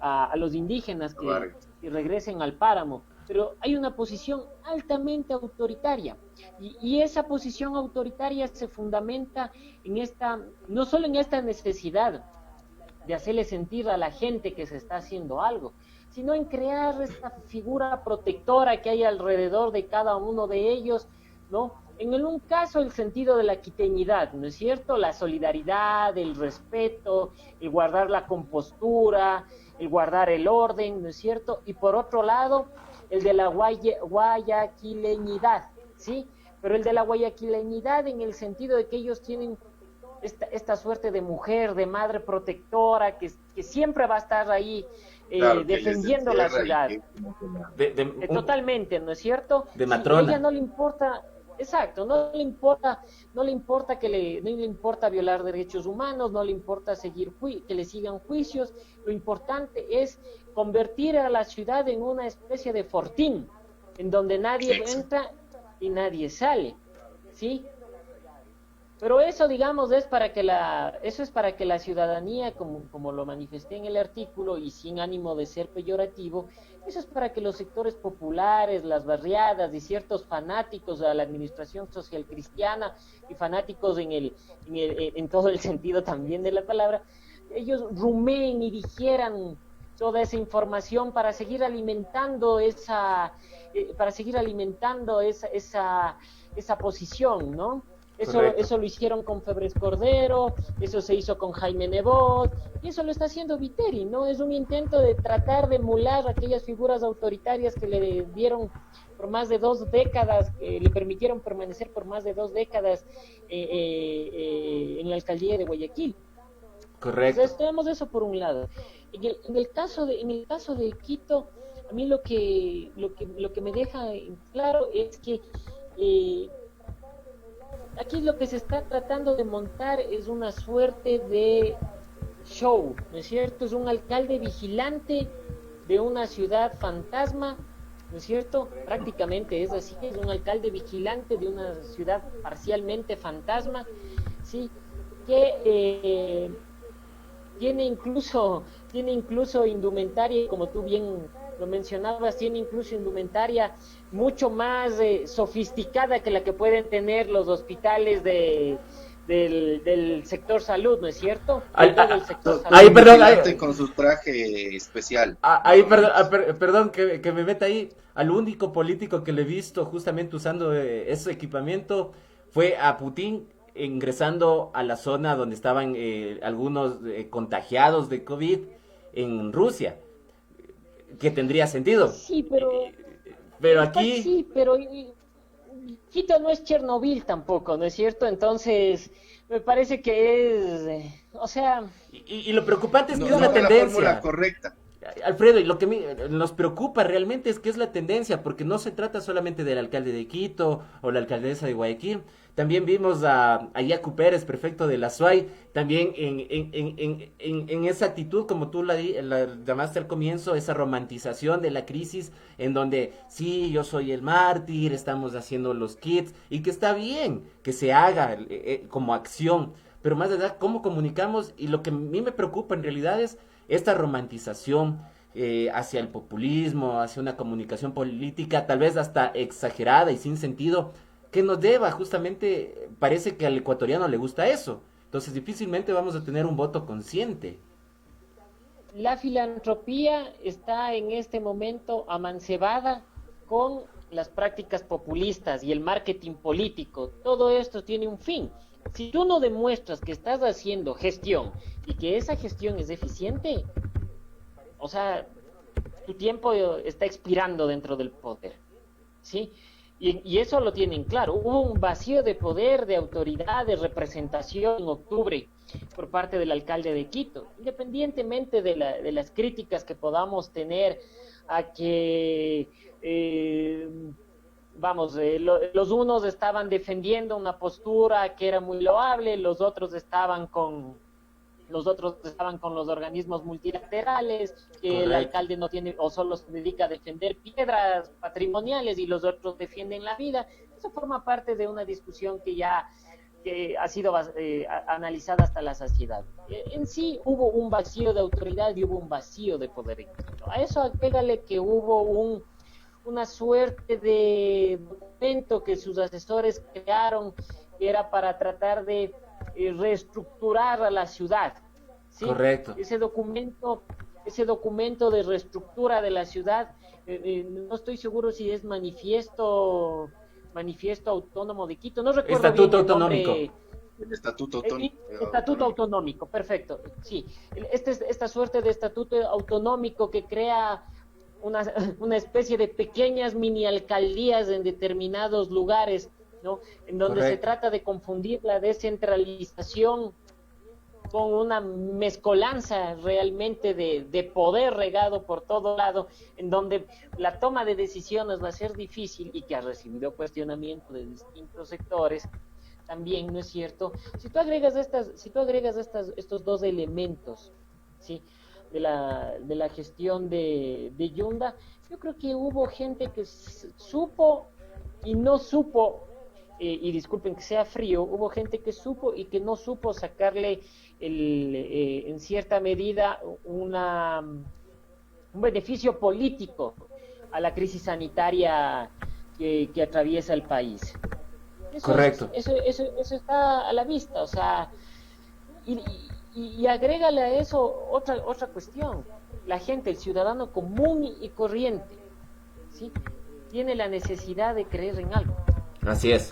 S5: a los indígenas que regresen al páramo, pero hay una posición altamente autoritaria y esa posición autoritaria se fundamenta no solo en esta necesidad de hacerle sentir a la gente que se está haciendo algo, sino en crear esta figura protectora que hay alrededor de cada uno de ellos, ¿no? En un caso, el sentido de la quiteñidad, ¿no es cierto? La solidaridad, el respeto, el guardar la compostura, el guardar el orden, ¿no es cierto? Y por otro lado, el de la guayaquileñidad, ¿sí? Pero el de la guayaquileñidad en el sentido de que ellos tienen esta suerte de mujer, de madre protectora, que siempre va a estar ahí defendiendo la ciudad. Totalmente, ¿no es cierto?
S3: De matrona.
S5: Y a ella no le importa, exacto, no le importa violar derechos humanos, no le importa que le sigan juicios. Lo importante es convertir a la ciudad en una especie de fortín, en donde nadie entra y nadie sale, ¿sí? Pero eso, digamos, es para que la ciudadanía, como lo manifesté en el artículo y sin ánimo de ser peyorativo, eso es para que los sectores populares, las barriadas y ciertos fanáticos a la administración social cristiana y fanáticos en todo el sentido también de la palabra, ellos rumeen y digieran toda esa información para seguir alimentando esa posición, ¿no? Eso lo hicieron con Febres Cordero, eso se hizo con Jaime Nebot, y eso lo está haciendo Viteri, ¿no? Es un intento de tratar de emular aquellas figuras autoritarias que le dieron por más de 2 décadas, le permitieron permanecer por más de 2 décadas en la alcaldía de Guayaquil.
S3: Correcto.
S5: Entonces tenemos eso por un lado. En el caso de Quito, a mí lo que me deja claro es que aquí lo que se está tratando de montar es una suerte de show, ¿no es cierto? Es un alcalde vigilante de una ciudad fantasma, ¿no es cierto? Prácticamente es así, es un alcalde vigilante de una ciudad parcialmente fantasma, ¿sí? Que tiene incluso indumentaria, como tú bien lo mencionabas, tiene incluso indumentaria mucho más sofisticada que la que pueden tener los hospitales del sector salud, ¿no es cierto?
S3: Ay,
S5: Todo el sector salud.
S3: ahí, perdón,
S4: Vigilante con su traje especial.
S3: Ahí, perdón, perdón que me meta ahí. Al único político que le he visto justamente usando ese equipamiento fue a Putin ingresando a la zona donde estaban algunos contagiados de COVID en Rusia, que tendría sentido.
S5: Sí, pero
S3: Pero aquí,
S5: sí, pero Quito no es Chernobyl tampoco, ¿no es cierto? Entonces, me parece que es, o sea,
S3: y lo preocupante es que
S4: No,
S3: es la
S4: no era la
S3: tendencia.
S4: fórmula correcta.
S3: Alfredo, y lo que nos preocupa realmente es que es la tendencia, porque no se trata solamente del alcalde de Quito o la alcaldesa de Guayaquil, también vimos a Yacu Pérez, prefecto de la SUAY, también en esa actitud, como tú la llamaste al comienzo, esa romantización de la crisis, en donde sí, yo soy el mártir, estamos haciendo los kits, y que está bien que se haga como acción, pero más allá, cómo comunicamos, y lo que a mí me preocupa en realidad es esta romantización hacia el populismo, hacia una comunicación política tal vez hasta exagerada y sin sentido, que nos deba justamente, parece que al ecuatoriano le gusta eso, entonces difícilmente vamos a tener un voto consciente.
S5: la filantropía está en este momento amancebada con las prácticas populistas y el marketing político. Todo esto tiene un fin. Si tú no demuestras que estás haciendo gestión y que esa gestión es eficiente, o sea, tu tiempo está expirando dentro del poder, ¿sí? Y eso lo tienen claro. Hubo un vacío de poder, de autoridad, de representación en octubre por parte del alcalde de Quito, independientemente de las críticas que podamos tener a que, los unos estaban defendiendo una postura que era muy loable, los otros estaban con los organismos multilaterales, que
S3: Correcto.
S5: el alcalde no tiene o solo se dedica a defender piedras patrimoniales y los otros defienden la vida. Eso forma parte de una discusión que ha sido analizada hasta la saciedad. En sí hubo un vacío de autoridad y hubo un vacío de poder en Quito. A eso agrégale que hubo una suerte de documento que sus asesores crearon, que era para tratar de reestructurar a la ciudad, ¿sí?
S3: Correcto.
S5: Ese documento de reestructura de la ciudad, no estoy seguro si es manifiesto autónomo de Quito, no recuerdo
S3: Estatuto
S5: bien el nombre.
S3: autonómico.
S4: El estatuto autonómico.
S5: Estatuto autonómico, perfecto. Sí, esta suerte de estatuto autonómico que crea una especie de pequeñas mini alcaldías en determinados lugares, ¿no? En donde
S3: Correcto.
S5: se trata de confundir la descentralización con una mezcolanza realmente de poder regado por todo lado, en donde la toma de decisiones va a ser difícil y que ha recibido cuestionamiento de distintos sectores también, ¿no es cierto? Si tú agregas estos dos elementos, ¿sí? de la gestión de Yunda, yo creo que hubo gente que supo y no supo, y disculpen que sea frío, hubo gente que supo y que no supo sacarle en cierta medida un beneficio político a la crisis sanitaria que atraviesa el país.
S3: Correcto.
S5: Eso está a la vista, o sea, y agrégale a eso otra cuestión. La gente, el ciudadano común y corriente, ¿sí? Tiene la necesidad de creer en algo.
S3: Así es.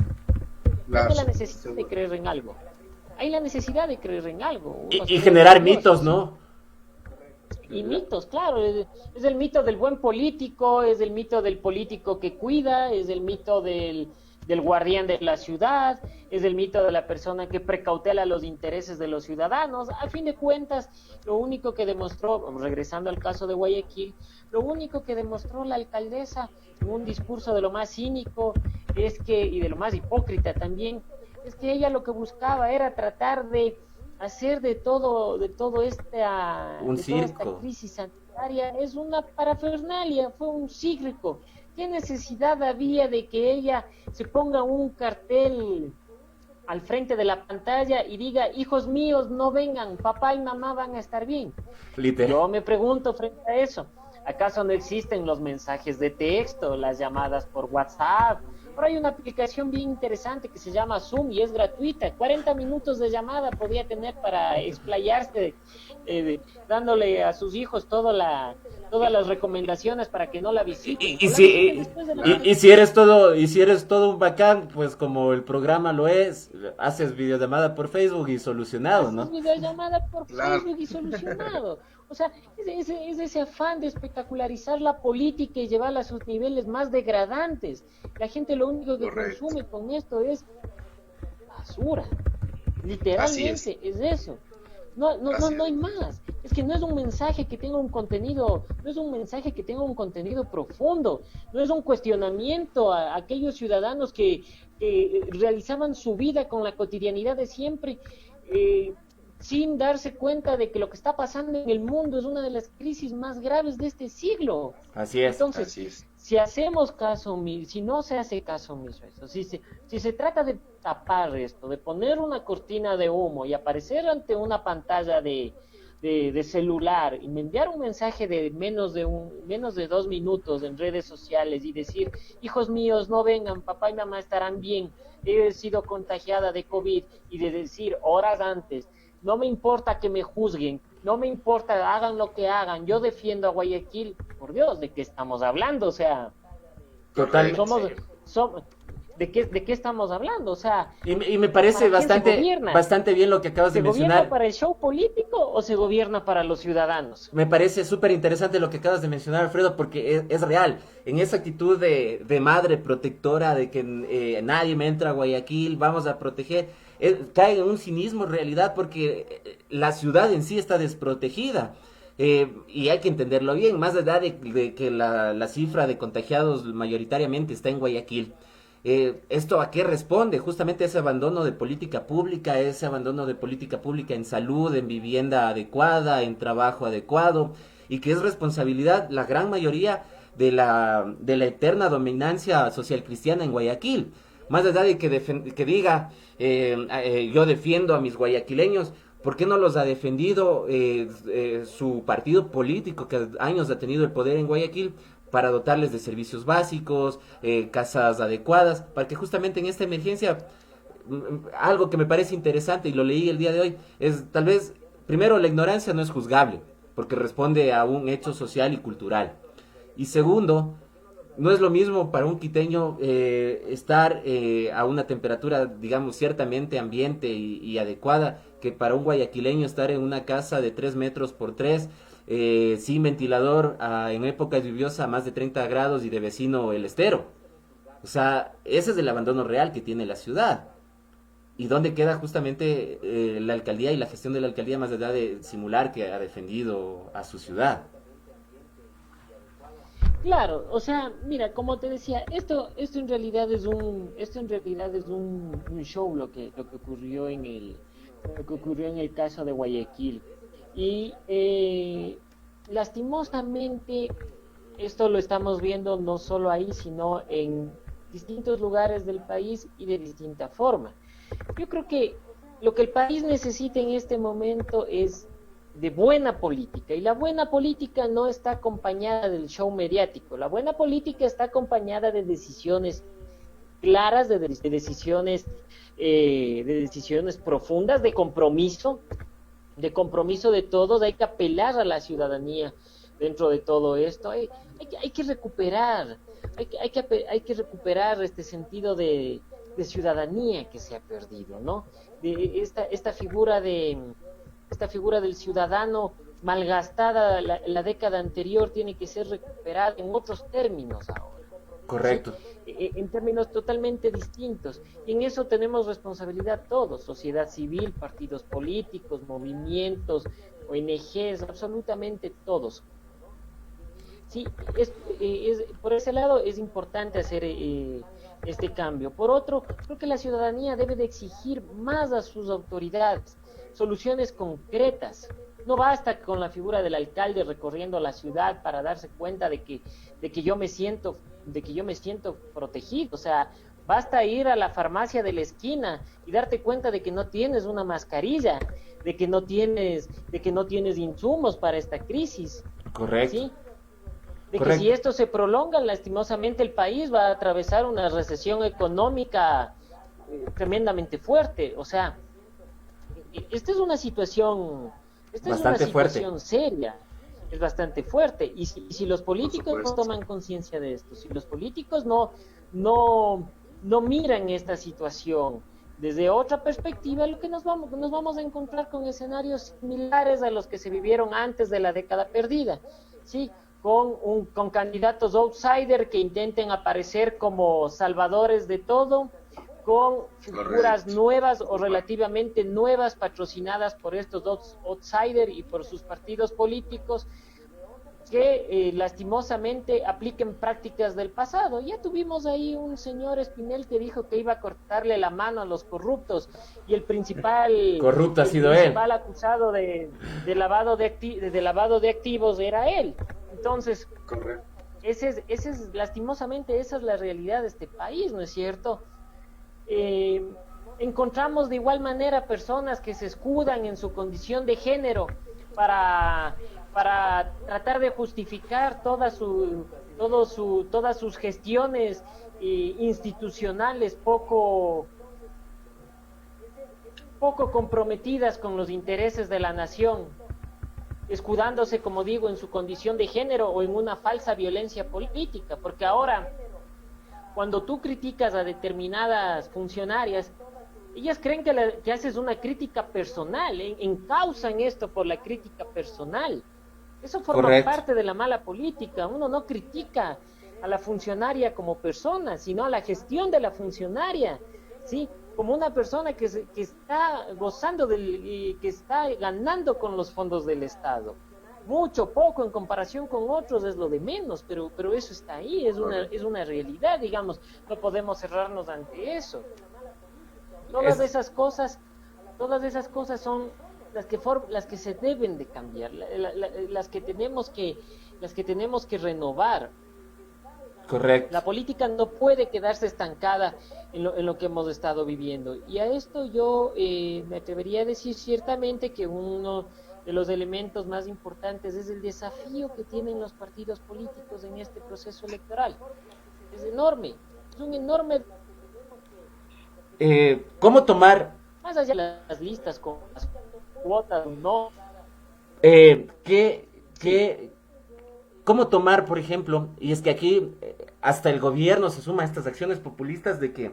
S5: Tiene la necesidad de creer en algo. Hay la necesidad de creer en algo.
S3: Y generar mitos, ¿no?
S5: Y mitos, claro. Es el mito del buen político, es el mito del político que cuida, es el mito del guardián de la ciudad, es el mito de la persona que precautela los intereses de los ciudadanos. A fin de cuentas, lo único que demostró, regresando al caso de Guayaquil, lo único que demostró la alcaldesa en un discurso de lo más cínico y de lo más hipócrita también, es que ella lo que buscaba era tratar de hacer de todo esta crisis sanitaria es una parafernalia, fue un circo. ¿Qué necesidad había de que ella se ponga un cartel al frente de la pantalla y diga, hijos míos, no vengan, papá y mamá van a estar bien?
S3: Literal.
S5: Yo me pregunto frente a eso, ¿Acaso no existen los mensajes de texto, las llamadas por WhatsApp? Ahora hay una aplicación bien interesante que se llama Zoom y es gratuita. 40 minutos de llamada podía tener para explayarse, dándole a sus hijos todas las recomendaciones para que no la visiten.
S3: Y si eres todo un bacán, pues como el programa lo es, haces videollamada por Facebook y solucionado, ¿no?
S5: Haces videollamada por
S4: Claro.
S5: Facebook y solucionado. O sea, es ese afán de espectacularizar la política y llevarla a sus niveles más degradantes. La gente lo único que
S4: Correcto.
S5: consume con esto es basura.
S4: Así
S5: Literalmente es eso. No hay más. Es que no es un mensaje que tenga un contenido, no es un mensaje que tenga un contenido profundo, no es un cuestionamiento a aquellos ciudadanos que realizaban su vida con la cotidianidad de siempre, sin darse cuenta de que lo que está pasando en el mundo es una de las crisis más graves de este siglo.
S3: Así es.
S5: Entonces,
S4: Así es.
S5: si hacemos caso omiso, si no se hace caso omiso a eso, si se trata de tapar esto, de poner una cortina de humo y aparecer ante una pantalla de celular y enviar un mensaje de menos de 2 minutos en redes sociales y decir, hijos míos, no vengan, papá y mamá estarán bien, he sido contagiada de COVID, y de decir horas antes, no me importa que me juzguen, no me importa, hagan lo que hagan, yo defiendo a Guayaquil. Por Dios, ¿de qué estamos hablando? O sea,
S3: Total.
S5: ¿de qué estamos hablando? O sea,
S3: Y me parece
S5: ¿para quién se gobierna?
S3: bastante bien lo que acabas
S5: ¿se
S3: de
S5: gobierna
S3: mencionar.
S5: para el show político o se gobierna para los ciudadanos?
S3: Me parece súper interesante lo que acabas de mencionar, Alfredo, porque es real. En esa actitud de madre protectora, de que nadie me entra a Guayaquil, vamos a proteger, cae en un cinismo en realidad, porque la ciudad en sí está desprotegida. Y hay que entenderlo bien, más allá de que la cifra de contagiados mayoritariamente está en Guayaquil. ¿Esto a qué responde? Justamente ese abandono de política pública, en salud, en vivienda adecuada, en trabajo adecuado, y que es responsabilidad, la gran mayoría, de la eterna dominancia social cristiana en Guayaquil. Más allá de que diga, yo defiendo a mis guayaquileños, ¿por qué no los ha defendido su partido político que años ha tenido el poder en Guayaquil, para dotarles de servicios básicos, casas adecuadas, para que justamente en esta emergencia, algo que me parece interesante y lo leí el día de hoy, es tal vez, primero, la ignorancia no es juzgable, porque responde a un hecho social y cultural. Y segundo, no es lo mismo para un quiteño estar a una temperatura, digamos, ciertamente ambiente y adecuada, que para un guayaquileño estar en una casa de 3 metros por 3, sin ventilador, en época lluviosa a más de 30 grados y de vecino el estero. O sea, ese es el abandono real que tiene la ciudad. ¿Y dónde queda justamente la alcaldía y la gestión de la alcaldía, más allá de simular que ha defendido a su ciudad?
S5: Claro, o sea, mira, como te decía, esto en realidad es un show lo que ocurrió en el caso de Guayaquil. Y lastimosamente esto lo estamos viendo no solo ahí, sino en distintos lugares del país y de distinta forma. Yo creo que lo que el país necesita en este momento es de buena política, y la buena política no está acompañada del show mediático. La buena política está acompañada de decisiones claras, de decisiones profundas, de compromiso de todos. Hay que apelar a la ciudadanía dentro de todo esto. Hay que recuperar este sentido de ciudadanía que se ha perdido, ¿no? De esta figura del ciudadano malgastada la década anterior tiene que ser recuperada en otros términos ahora.
S3: Correcto.
S5: ¿Sí? En términos totalmente distintos. Y en eso tenemos responsabilidad todos, sociedad civil, partidos políticos, movimientos, ONGs, absolutamente todos. Sí, por ese lado es importante hacer este cambio. Por otro, creo que la ciudadanía debe de exigir más a sus autoridades soluciones concretas. No basta con la figura del alcalde recorriendo la ciudad para darse cuenta de que yo me siento protegido. O sea, basta ir a la farmacia de la esquina y darte cuenta de que no tienes una mascarilla, de que no tienes insumos para esta crisis.
S3: Correcto.
S5: ¿Sí? de que
S3: Correcto.
S5: si esto se prolonga, lastimosamente el país va a atravesar una recesión económica tremendamente fuerte. O sea, esta es una situación,
S3: Bastante fuerte.
S5: seria, es bastante fuerte. Y si los políticos no
S4: supuesto.
S5: toman conciencia de esto, si los políticos no miran esta situación desde otra perspectiva, lo que nos vamos a encontrar con escenarios similares a los que se vivieron antes de la década perdida, ¿sí? Con candidatos outsider que intenten aparecer como salvadores de todo, con figuras
S4: Correcto.
S5: nuevas o relativamente nuevas patrocinadas por estos outsiders y por sus partidos políticos que lastimosamente apliquen prácticas del pasado. Ya tuvimos ahí un señor Espinel que dijo que iba a cortarle la mano a los corruptos y el principal
S3: Corrupto ha sido él.
S5: acusado de lavado de activos era él. Entonces,
S4: Correcto.
S5: lastimosamente esa es la realidad de este país, ¿no es cierto? Encontramos de igual manera personas que se escudan en su condición de género para tratar de justificar todas sus gestiones institucionales poco comprometidas con los intereses de la nación, escudándose, como digo, en su condición de género o en una falsa violencia política, porque ahora, cuando tú criticas a determinadas funcionarias, ellas creen que haces una crítica personal, encausan esto por la crítica personal. Eso forma
S3: Correcto.
S5: parte de la mala política. Uno no critica a la funcionaria como persona, sino a la gestión de la funcionaria, ¿sí? Como una persona que está gozando que está ganando con los fondos del Estado. Mucho, poco en comparación con otros es lo de menos, pero eso está ahí, es una realidad, digamos, no podemos cerrarnos ante eso. Todas esas cosas son las que se deben de cambiar, las que tenemos que renovar.
S3: Correcto.
S5: La política no puede quedarse estancada en lo que hemos estado viviendo. Y a esto yo me atrevería a decir ciertamente que uno de los elementos más importantes es el desafío que tienen los partidos políticos en este proceso electoral. Es enorme, es un enorme...
S3: ¿Cómo tomar
S5: Más allá de las listas con las cuotas, no...
S3: cómo tomar, por ejemplo, y es que aquí hasta el gobierno se suma a estas acciones populistas de que,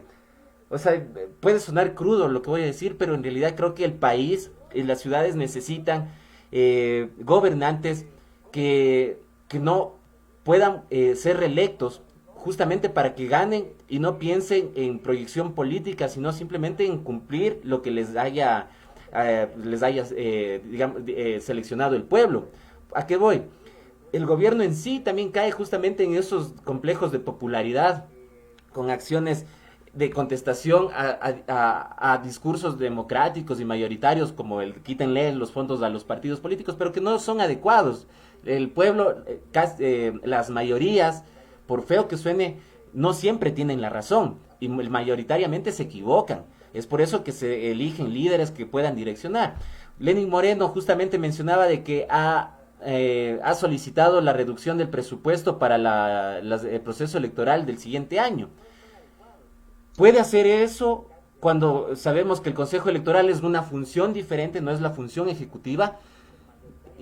S3: o sea, puede sonar crudo lo que voy a decir, pero en realidad creo que el país y las ciudades necesitan gobernantes que no puedan ser reelectos, justamente para que ganen y no piensen en proyección política, sino simplemente en cumplir lo que les haya seleccionado el pueblo. ¿A qué voy? El gobierno en sí también cae justamente en esos complejos de popularidad, con acciones de contestación a discursos democráticos y mayoritarios, como el quítenle los fondos a los partidos políticos, pero que no son adecuados. El pueblo, las mayorías, por feo que suene, no siempre tienen la razón y mayoritariamente se equivocan. Es por eso que se eligen líderes que puedan direccionar. Lenín Moreno justamente mencionaba de que ha solicitado la reducción del presupuesto para el proceso electoral del siguiente año. Puede hacer eso cuando sabemos que el Consejo Electoral es una función diferente, no es la función ejecutiva,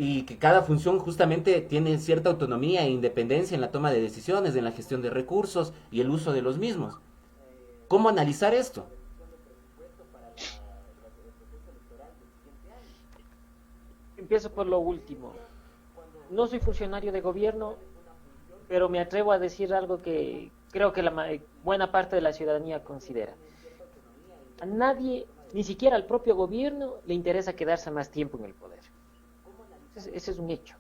S3: y que cada función justamente tiene cierta autonomía e independencia en la toma de decisiones, en la gestión de recursos y el uso de los mismos. ¿Cómo analizar esto?
S5: Empiezo por lo último. No soy funcionario de gobierno, pero me atrevo a decir algo que creo que la buena parte de la ciudadanía considera. A nadie, ni siquiera al propio gobierno, le interesa quedarse más tiempo en el poder. Ese es un hecho.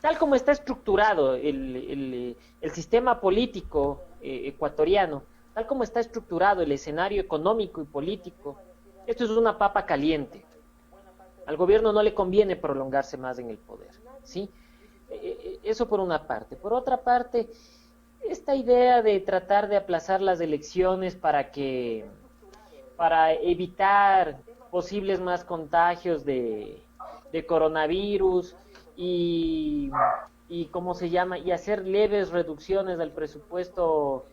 S5: Tal como está estructurado el sistema político ecuatoriano, tal como está estructurado el escenario económico y político, esto es una papa caliente. Al gobierno no le conviene prolongarse más en el poder, ¿sí? Eso por una parte. Por otra parte, esta idea de tratar de aplazar las elecciones para evitar posibles más contagios de coronavirus y y cómo se llama, y hacer leves reducciones al presupuesto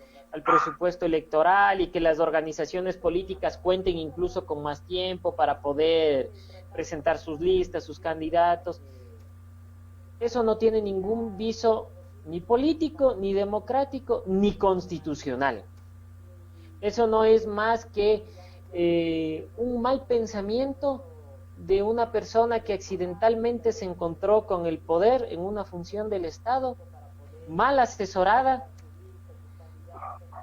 S5: electoral, y que las organizaciones políticas cuenten incluso con más tiempo para poder presentar sus listas, sus candidatos. Eso no tiene ningún viso ni político, ni democrático, ni constitucional. Eso no es más que un mal pensamiento de una persona que accidentalmente se encontró con el poder en una función del Estado, mal asesorada,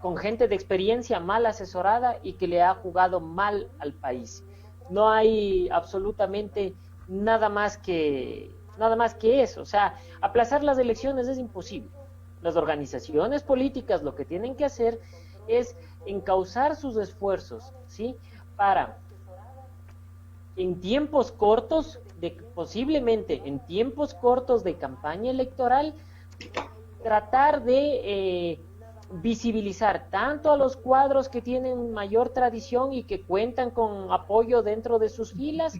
S5: con gente de experiencia mal asesorada, y que le ha jugado mal al país. No hay absolutamente nada más que eso. O sea, aplazar las elecciones es imposible. Las organizaciones políticas lo que tienen que hacer es encauzar sus esfuerzos, ¿sí?, para en tiempos cortos, posiblemente en tiempos cortos de campaña electoral, tratar de visibilizar tanto a los cuadros que tienen mayor tradición y que cuentan con apoyo dentro de sus filas,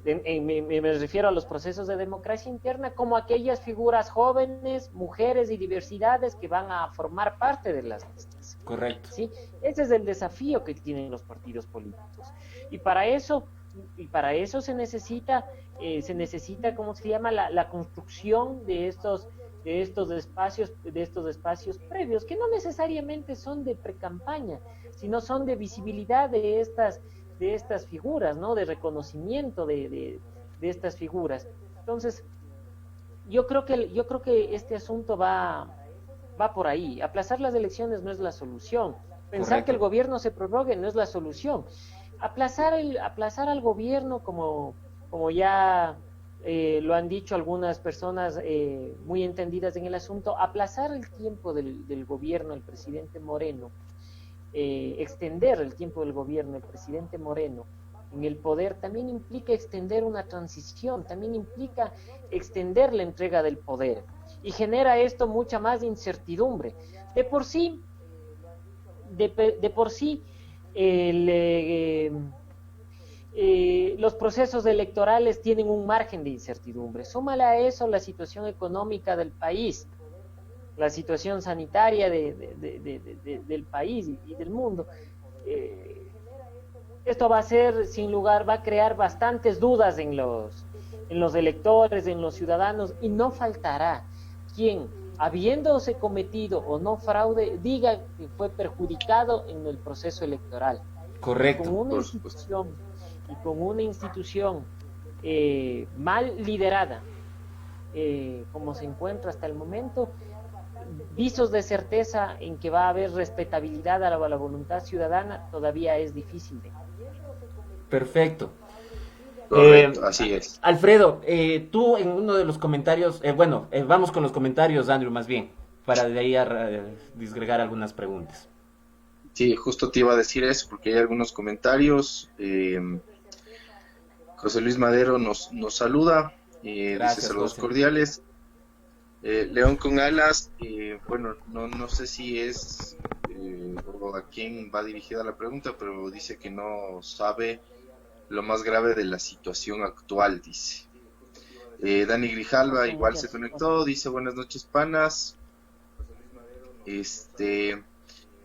S5: me refiero a los procesos de democracia interna, como aquellas figuras jóvenes, mujeres y diversidades que van a formar parte de las listas.
S3: Correcto.
S5: ¿Sí? Ese es el desafío que tienen los partidos políticos. Y para eso se necesita, ¿cómo se llama?, la construcción de estos espacios previos, que no necesariamente son de precampaña, sino son de visibilidad de estas figuras, ¿no?, de reconocimiento de estas figuras. Entonces, yo creo que este asunto va por ahí. Aplazar las elecciones no es la solución. Pensar
S3: Correcto.
S5: que el gobierno se prorrogue no es la solución. Aplazar al gobierno, como ya lo han dicho algunas personas muy entendidas en el asunto, aplazar el tiempo del gobierno del presidente Moreno, extender el tiempo del gobierno del presidente Moreno en el poder, también implica extender una transición, también implica extender la entrega del poder, y genera esto mucha más incertidumbre. De por sí los procesos electorales tienen un margen de incertidumbre. Súmale a eso la situación económica del país, la situación sanitaria del país y del mundo. Esto va a crear bastantes dudas en los electores, en los ciudadanos, y no faltará quien, habiéndose cometido o no fraude, diga que fue perjudicado en el proceso electoral.
S3: Correcto.
S5: Con una institución mal liderada, como se encuentra hasta el momento, visos de certeza en que va a haber respetabilidad a la voluntad ciudadana todavía es difícil de.
S3: Perfecto.
S4: Correcto, así es.
S3: Alfredo, tú en uno de los comentarios, vamos con los comentarios, Andrew, más bien, para de ahí disgregar algunas preguntas.
S4: Sí, justo te iba a decir eso, porque hay algunos comentarios. José Luis Madero nos saluda,
S3: Gracias,
S4: dice saludos
S3: José.
S4: cordiales. León con alas, bueno, no sé si es o a quién va dirigida la pregunta, pero dice que no sabe lo más grave de la situación actual, dice. Dani Grijalva igual se conectó, dice buenas noches, panas.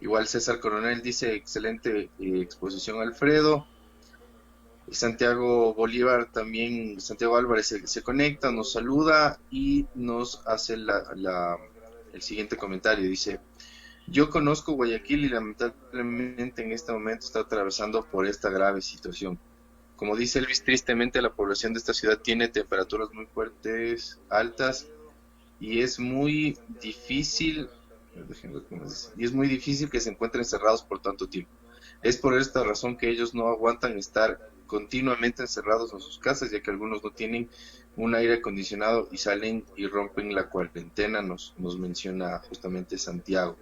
S4: Igual César Coronel dice excelente exposición, Alfredo. Santiago Álvarez se conecta, nos saluda y nos hace el siguiente comentario. Dice: yo conozco Guayaquil y lamentablemente en este momento está atravesando por esta grave situación. Como dice Elvis, tristemente la población de esta ciudad tiene temperaturas muy fuertes, altas, y es muy difícil que se encuentren encerrados por tanto tiempo. Es por esta razón que ellos no aguantan estar continuamente encerrados en sus casas, ya que algunos no tienen un aire acondicionado y salen y rompen la cuarentena, nos menciona justamente Santiago.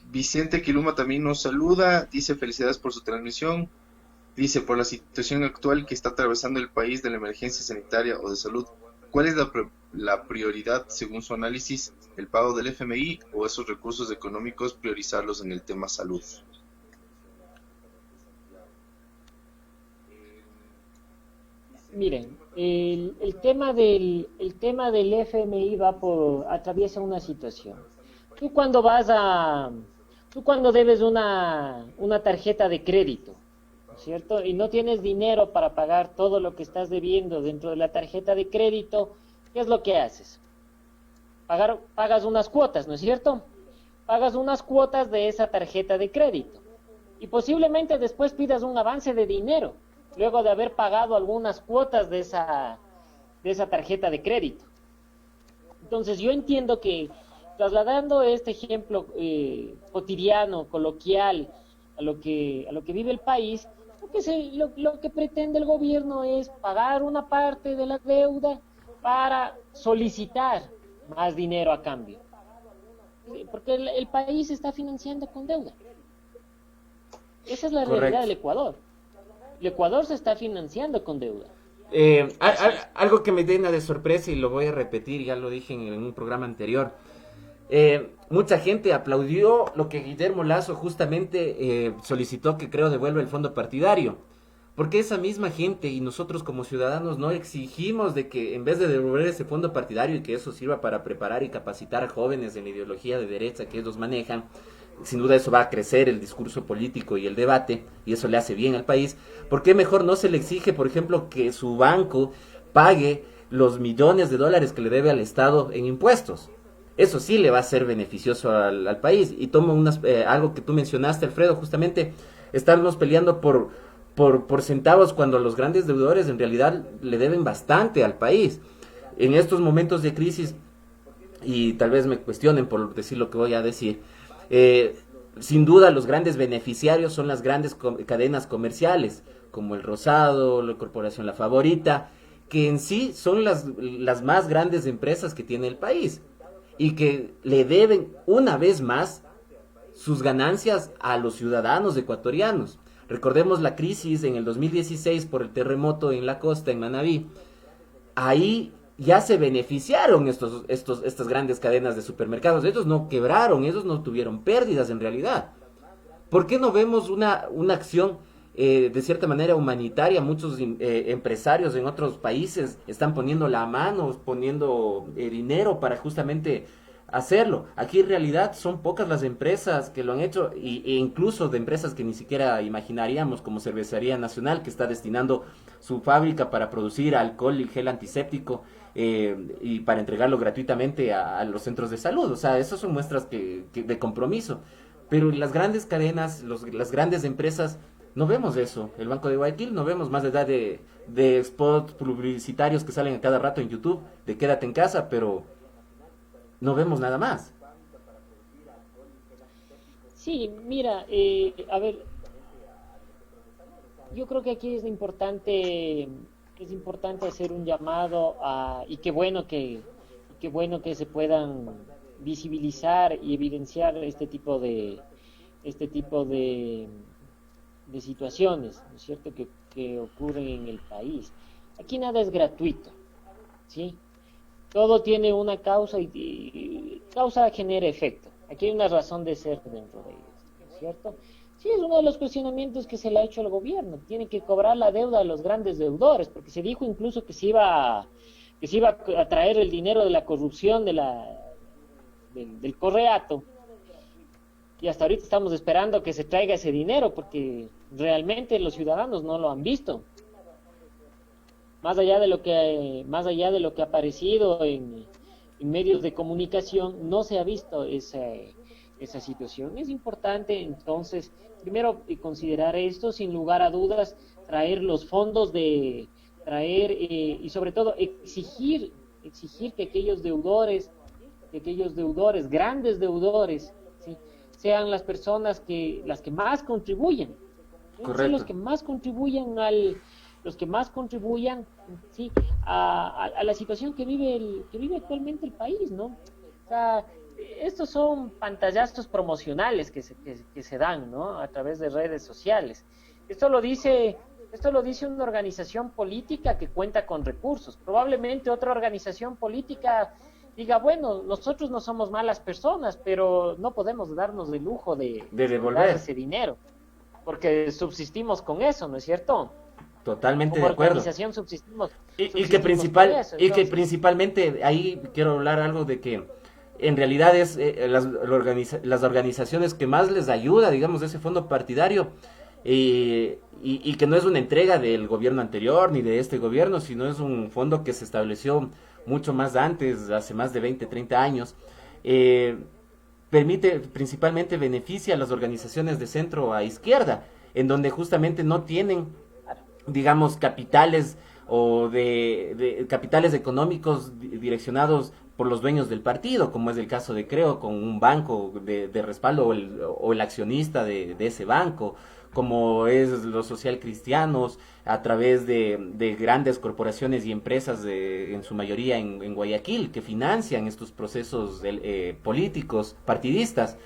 S4: Vicente Quiluma también nos saluda, dice felicidades por su transmisión, dice por la situación actual que está atravesando el país de la emergencia sanitaria o de salud, ¿cuál es la prioridad según su análisis? ¿El pago del FMI o esos recursos económicos priorizarlos en el tema salud?
S5: Miren, el tema del FMI atraviesa una situación. Tú cuando vas a, tú cuando debes una tarjeta de crédito, ¿no es cierto? Y no tienes dinero para pagar todo lo que estás debiendo dentro de la tarjeta de crédito, ¿qué es lo que haces? Pagas unas cuotas, ¿no es cierto? Pagas unas cuotas de esa tarjeta de crédito. Y posiblemente después pidas un avance de dinero, luego de haber pagado algunas cuotas de esa tarjeta de crédito. Entonces yo entiendo que trasladando este ejemplo cotidiano, coloquial, a lo que vive el país, lo que pretende el gobierno es pagar una parte de la deuda para solicitar más dinero a cambio. Porque el país se está financiando con deuda. Esa es la realidad del Ecuador. El Ecuador se está financiando con deuda.
S3: Algo que me llena de sorpresa y lo voy a repetir, ya lo dije en un programa anterior. Mucha gente aplaudió lo que Guillermo Lasso justamente solicitó, que creo devuelva el fondo partidario. Porque esa misma gente y nosotros como ciudadanos no exigimos de que en vez de devolver ese fondo partidario y que eso sirva para preparar y capacitar a jóvenes en la ideología de derecha que ellos manejan, sin duda eso va a crecer el discurso político y el debate, y eso le hace bien al país. ¿Por qué mejor no se le exige, por ejemplo, que su banco pague los millones de dólares que le debe al Estado en impuestos? Eso sí le va a ser beneficioso al país. Y tomo algo que tú mencionaste, Alfredo, justamente estarnos peleando por centavos cuando los grandes deudores en realidad le deben bastante al país. En estos momentos de crisis, y tal vez me cuestionen por decir lo que voy a decir, sin duda los grandes beneficiarios son las grandes cadenas comerciales, como el Rosado, la Corporación La Favorita, que en sí son las más grandes empresas que tiene el país y que le deben una vez más sus ganancias a los ciudadanos ecuatorianos. Recordemos la crisis en el 2016 por el terremoto en la costa, en Manabí. Ahí ya se beneficiaron estas grandes cadenas de supermercados. Ellos no quebraron, ellos no tuvieron pérdidas en realidad. ¿Por qué no vemos una acción de cierta manera humanitaria? Muchos empresarios en otros países están poniendo la mano, poniendo dinero para justamente hacerlo. Aquí en realidad son pocas las empresas que lo han hecho, e incluso de empresas que ni siquiera imaginaríamos, como Cervecería Nacional, que está destinando su fábrica para producir alcohol y gel antiséptico y para entregarlo gratuitamente a los centros de salud. O sea, esas son muestras de compromiso. Pero las grandes cadenas, las grandes empresas, no vemos eso. El Banco de Guayaquil no vemos más allá de spots publicitarios que salen a cada rato en YouTube, de quédate en casa, pero no vemos nada más.
S5: Sí, mira, a ver, yo creo que aquí es importante hacer un llamado y qué bueno que se puedan visibilizar y evidenciar este tipo de situaciones, ¿no es cierto?, que ocurren en el país. Aquí nada es gratuito, ¿sí? Todo tiene una causa y causa genera efecto. Aquí hay una razón de ser dentro de ellos, ¿no es cierto? Sí, es uno de los cuestionamientos que se le ha hecho al gobierno. Tiene que cobrar la deuda de los grandes deudores, porque se dijo incluso que se iba a traer el dinero de la corrupción del Correato. Y hasta ahorita estamos esperando que se traiga ese dinero, porque realmente los ciudadanos no lo han visto. Más allá de lo que ha aparecido en medios de comunicación, no se ha visto esa situación. Es importante entonces primero considerar esto, sin lugar a dudas, traer los fondos y sobre todo exigir que aquellos deudores, grandes deudores, ¿sí?, sean las personas las que más contribuyen.
S3: Correcto.
S5: Los que más contribuyan, sí, a la situación que vive actualmente el país, ¿no? O sea, estos son pantallazos promocionales que se dan, ¿no?, a través de redes sociales. Esto lo dice una organización política que cuenta con recursos. Probablemente otra organización política diga, bueno, nosotros no somos malas personas, pero no podemos darnos el lujo de
S3: devolver
S5: dar ese dinero, porque subsistimos con eso, ¿no es cierto?
S3: Totalmente
S5: como
S3: de acuerdo.
S5: organización subsistimos.
S3: Y que
S5: Subsistimos por eso,
S3: y que
S5: entonces,
S3: principalmente ahí quiero hablar algo de que en realidad es las organizaciones que más les ayuda, digamos, de ese fondo partidario, y que no es una entrega del gobierno anterior ni de este gobierno, sino es un fondo que se estableció mucho más antes, hace más de 20, 30 años. Permite, principalmente beneficia a las organizaciones de centro a izquierda, en donde justamente no tienen, digamos, capitales o de capitales económicos direccionados por los dueños del partido, como es el caso de Creo, con un banco de respaldo o el accionista de ese banco, como es los social cristianos, a través de grandes corporaciones y empresas, en su mayoría en Guayaquil, que financian estos procesos políticos, partidistas.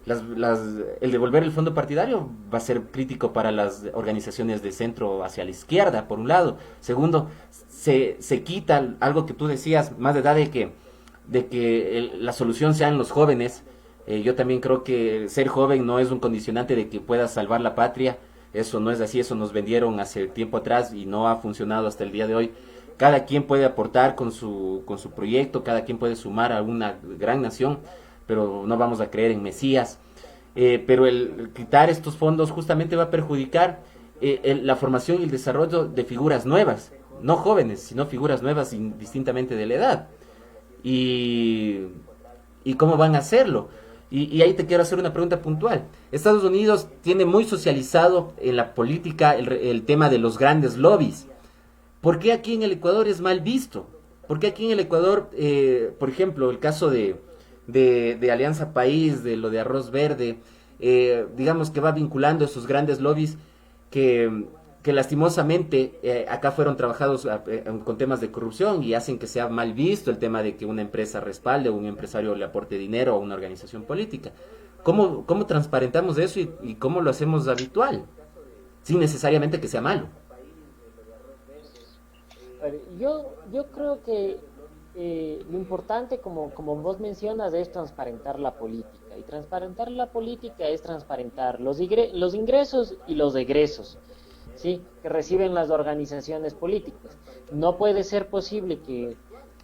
S3: El devolver el fondo partidario va a ser crítico para las organizaciones de centro hacia la izquierda, por un lado. Segundo, se quita algo que tú decías, más allá de que la solución sean los jóvenes. Yo también creo que ser joven no es un condicionante de que puedas salvar la patria. Eso no es así, eso nos vendieron hace tiempo atrás y no ha funcionado hasta el día de hoy. Cada quien puede aportar con su proyecto, cada quien puede sumar a una gran nación, pero no vamos a creer en Mesías. Pero el quitar estos fondos justamente va a perjudicar la formación y el desarrollo de figuras nuevas, no jóvenes, sino figuras nuevas indistintamente de la edad. ¿Y cómo van a hacerlo? Y ahí te quiero hacer una pregunta puntual. Estados Unidos tiene muy socializado en la política el tema de los grandes lobbies. ¿Por qué aquí en el Ecuador es mal visto? ¿Por qué aquí en el Ecuador, por ejemplo, el caso de Alianza País, de lo de Arroz Verde, digamos que va vinculando esos grandes lobbies que lastimosamente acá fueron trabajados con temas de corrupción y hacen que sea mal visto el tema de que una empresa respalde o un empresario le aporte dinero a una organización política? ¿Cómo transparentamos eso y cómo lo hacemos habitual? Sin necesariamente que sea malo.
S5: Yo creo que lo importante, como vos mencionas, es transparentar la política. Y transparentar la política es transparentar los ingresos y los egresos, ¿sí?, que reciben las organizaciones políticas. No puede ser posible que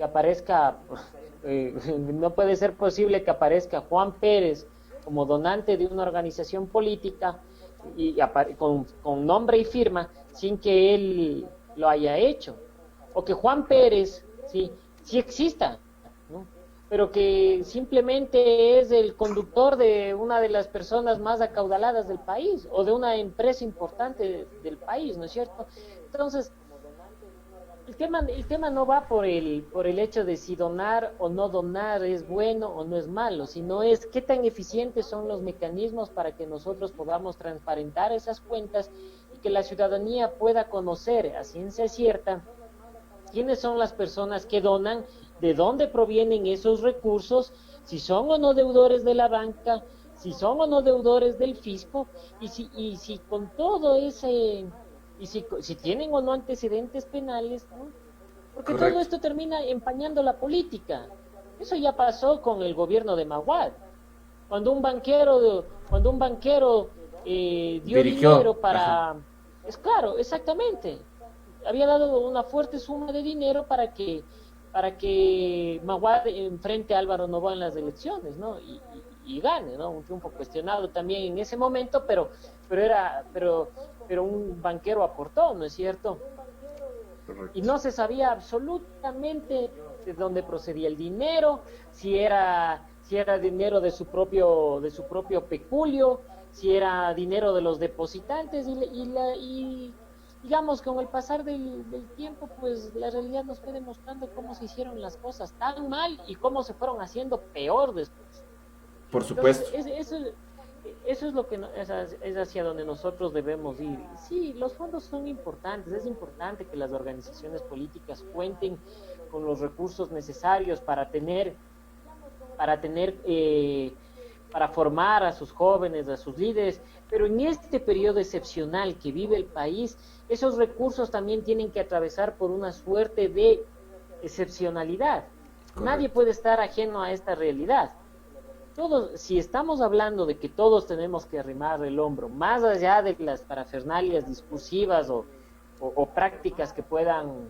S5: aparezca, no puede ser posible que aparezca Juan Pérez como donante de una organización política y con nombre y firma sin que él lo haya hecho, o que Juan Pérez sí exista, ¿no?, pero que simplemente es el conductor de una de las personas más acaudaladas del país o de una empresa importante del país, ¿no es cierto? Entonces, el tema no va por el hecho de si donar o no donar es bueno o no es malo, sino es qué tan eficientes son los mecanismos para que nosotros podamos transparentar esas cuentas y que la ciudadanía pueda conocer a ciencia cierta quiénes son las personas que donan, de dónde provienen esos recursos, si son o no deudores de la banca, si son o no deudores del fisco, y si con todo ese, y si tienen o no antecedentes penales, ¿no? Porque
S3: Correcto.
S5: todo esto termina empañando la política. Eso ya pasó con el gobierno de Maguad. Cuando un banquero dio
S3: Dirigió.
S5: dinero para...
S3: Ajá.
S5: Es claro, exactamente. Había dado una fuerte suma de dinero para que Maguad enfrente a Álvaro Noboa en las elecciones, ¿no? Y gane, ¿no? Un triunfo cuestionado también en ese momento, pero un banquero aportó, ¿no es cierto?
S4: Correcto.
S5: Y no se sabía absolutamente de dónde procedía el dinero, si era dinero de su propio peculio, si era dinero de los depositantes y digamos, con el pasar del tiempo, pues la realidad nos fue demostrando cómo se hicieron las cosas tan mal y cómo se fueron haciendo peor después.
S3: Por supuesto.
S5: Entonces, eso es lo que es hacia donde nosotros debemos ir. Sí, los fondos son importantes, es importante que las organizaciones políticas cuenten con los recursos necesarios para formar a sus jóvenes, a sus líderes, pero en este periodo excepcional que vive el país, esos recursos también tienen que atravesar por una suerte de excepcionalidad. Correcto. Nadie puede estar ajeno a esta realidad. Todos, si estamos hablando de que todos tenemos que arrimar el hombro, más allá de las parafernalias discursivas o o prácticas que puedan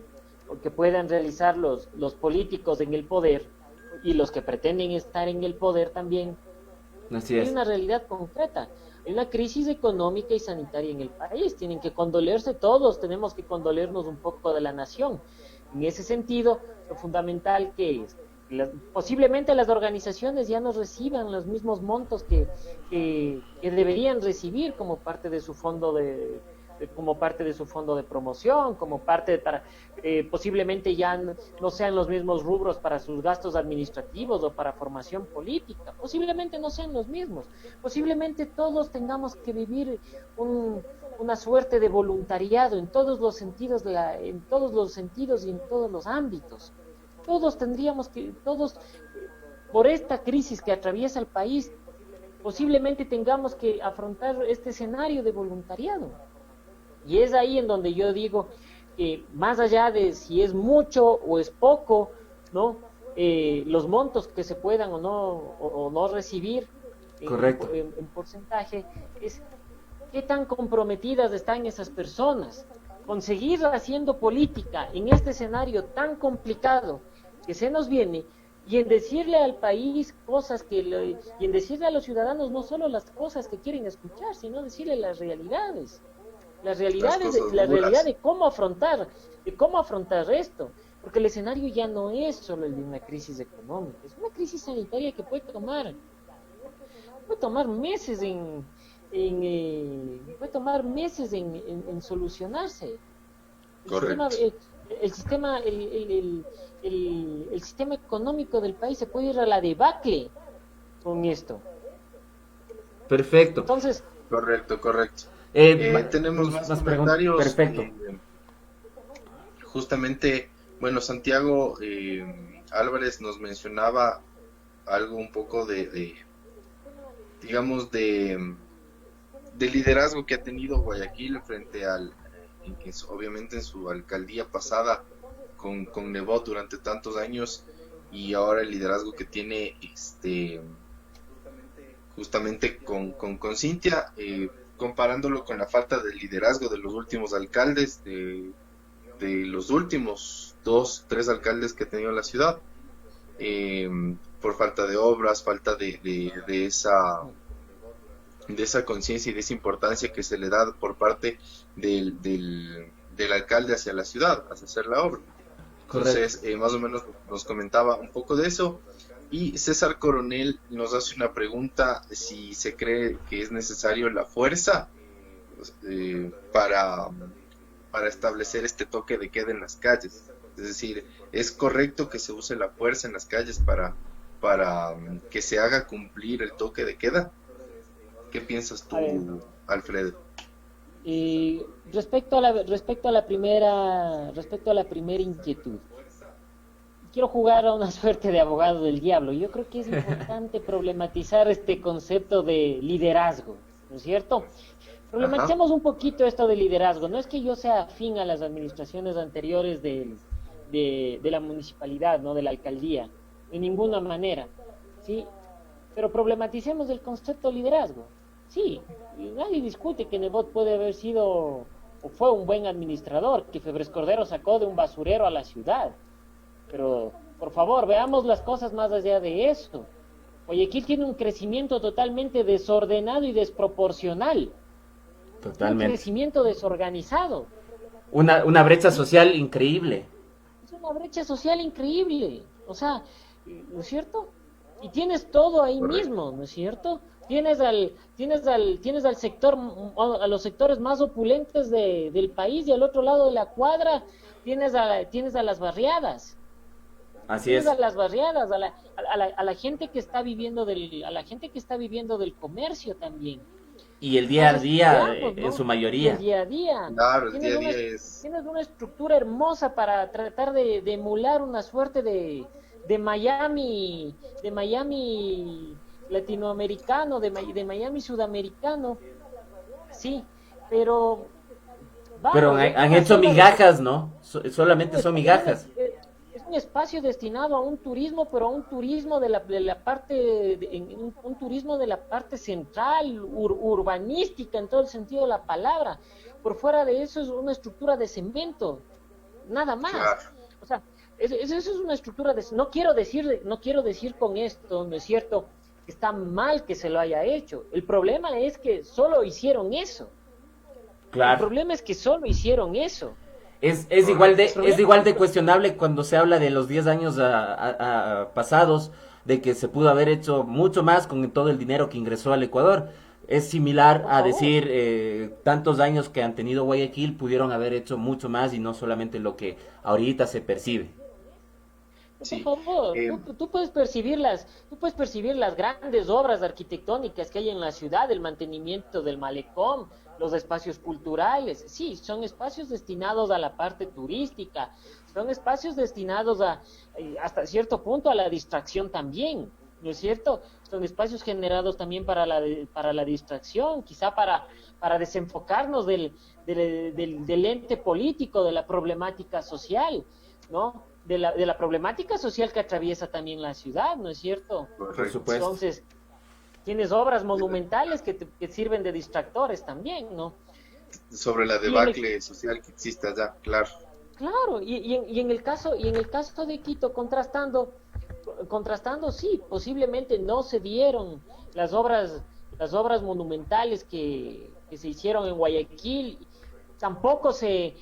S5: realizar los políticos en el poder y los que pretenden estar en el poder también.
S3: Así
S5: Hay
S3: es.
S5: una realidad concreta, hay una crisis económica y sanitaria en el país, tienen que condolerse todos, tenemos que condolernos un poco de la nación. En ese sentido, lo fundamental que es, posiblemente las organizaciones ya no reciban los mismos montos que deberían recibir como parte de su fondo como parte de su fondo de promoción, como parte para posiblemente ya no sean los mismos rubros para sus gastos administrativos o para formación política, posiblemente no sean los mismos, posiblemente todos tengamos que vivir una suerte de voluntariado en todos los sentidos en todos los sentidos y en todos los ámbitos. Todos por esta crisis que atraviesa el país, posiblemente tengamos que afrontar este escenario de voluntariado. Y es ahí en donde yo digo que más allá de si es mucho o es poco, ¿no? Los montos que se puedan o no recibir en porcentaje, es qué tan comprometidas están esas personas. Conseguir haciendo política en este escenario tan complicado que se nos viene, y en decirle al país y en decirle a los ciudadanos no solo las cosas que quieren escuchar, sino decirle la realidad de cómo afrontar esto, porque el escenario ya no es solo el de una crisis económica, es una crisis sanitaria que puede tomar meses en solucionarse.
S4: Correcto.
S5: El sistema económico del país se puede ir a la debacle con esto.
S3: Perfecto.
S5: Entonces,
S4: Correcto. Tenemos más
S3: comentarios.
S4: comentarios.
S3: Perfecto.
S4: Justamente, bueno, Santiago Álvarez nos mencionaba algo un poco digamos, de liderazgo que ha tenido Guayaquil frente obviamente en su alcaldía pasada con Nebot durante tantos años, y ahora el liderazgo que tiene justamente con Cintia, comparándolo con la falta de liderazgo de los últimos alcaldes, de los últimos 2-3 alcaldes que ha tenido la ciudad, por falta de obras, falta de esa conciencia y de esa importancia que se le da por parte del alcalde hacia la ciudad, hacia hacer la obra. Entonces, más o menos nos comentaba un poco de eso. Y César Coronel nos hace una pregunta: si se cree que es necesario la fuerza para establecer este toque de queda en las calles. Es decir, ¿es correcto que se use la fuerza en las calles para que se haga cumplir el toque de queda? ¿Qué piensas tú, Alfredo?
S5: Respecto a la primera inquietud, quiero jugar a una suerte de abogado del diablo. Yo creo que es importante problematizar este concepto de liderazgo, ¿no es cierto? Problematicemos un poquito esto de liderazgo. No es que yo sea afín a las administraciones anteriores de la municipalidad, no de la alcaldía, de ninguna manera, ¿sí? Pero problematicemos el concepto de liderazgo. Sí, nadie discute que Nebot puede haber sido o fue un buen administrador, que Febres Cordero sacó de un basurero a la ciudad. Pero, por favor, veamos las cosas más allá de eso. Guayaquil tiene un crecimiento totalmente desordenado y desproporcional.
S3: Totalmente.
S5: Un crecimiento desorganizado.
S3: Una brecha social increíble.
S5: Es una brecha social increíble. O sea, ¿no es cierto? Y tienes todo ahí mismo, ¿no es cierto? Tienes al sector, a los sectores más opulentes del país, y al otro lado de la cuadra tienes a las barriadas.
S3: Así es.
S5: A las barriadas, a la gente que está viviendo del comercio también.
S3: Y el día a día,
S5: veamos, ¿no?
S3: en su mayoría.
S5: El día a día.
S4: Claro, el día a día es...
S5: Tienes una estructura hermosa para tratar de emular una suerte de Miami latinoamericano, de Miami sudamericano. Sí, pero...
S3: Pero han hecho migajas, ¿no? Solamente son migajas.
S5: Es un espacio destinado a un turismo, pero a un turismo de la parte un turismo de la parte central, urbanística en todo el sentido de la palabra. por fuera de eso es una estructura de cemento, nada más.
S4: Claro.
S5: O sea, eso es una estructura de... No quiero decir con esto, ¿no es cierto?, que está mal que se lo haya hecho. El problema es que solo hicieron eso. El
S3: Claro.
S5: problema es que solo hicieron eso.
S3: Es igual de cuestionable cuando se habla de los 10 años pasados, de que se pudo haber hecho mucho más con todo el dinero que ingresó al Ecuador. Es similar a decir, tantos años que han tenido Guayaquil pudieron haber hecho mucho más y no solamente lo que ahorita se percibe.
S4: Sí.
S5: Por favor, tú puedes percibir las grandes obras arquitectónicas que hay en la ciudad, el mantenimiento del malecón, los espacios culturales. Sí, son espacios destinados a la parte turística, son espacios destinados hasta cierto punto a la distracción también, ¿no es cierto? Son espacios generados también para la distracción, quizá para desenfocarnos del ente político, de la problemática social, ¿no? De la problemática social que atraviesa también la ciudad, ¿no es cierto?
S3: Por supuesto.
S5: Entonces, tienes obras monumentales que sirven de distractores también, ¿no?
S4: Sobre la debacle social que existe allá, claro.
S5: Claro, y en el caso de Quito, contrastando, sí, posiblemente no se dieron las obras monumentales que se hicieron en Guayaquil. Tampoco se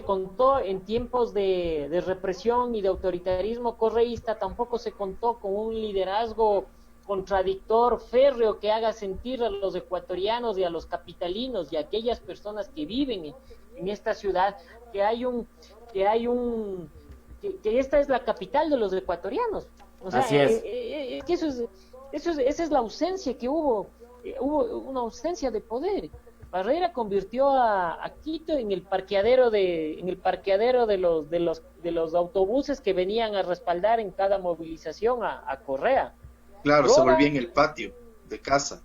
S5: contó en tiempos de represión y de autoritarismo correísta, tampoco se contó con un liderazgo contradictor, férreo, que haga sentir a los ecuatorianos y a los capitalinos y a aquellas personas que viven en esta ciudad que esta es la capital de los ecuatorianos. O sea,
S3: Así es.
S5: Que esa es la ausencia que hubo una ausencia de poder. Barrera convirtió a Quito en el parqueadero de los autobuses que venían a respaldar en cada movilización a Correa.
S4: Claro, se volvía en el patio de casa.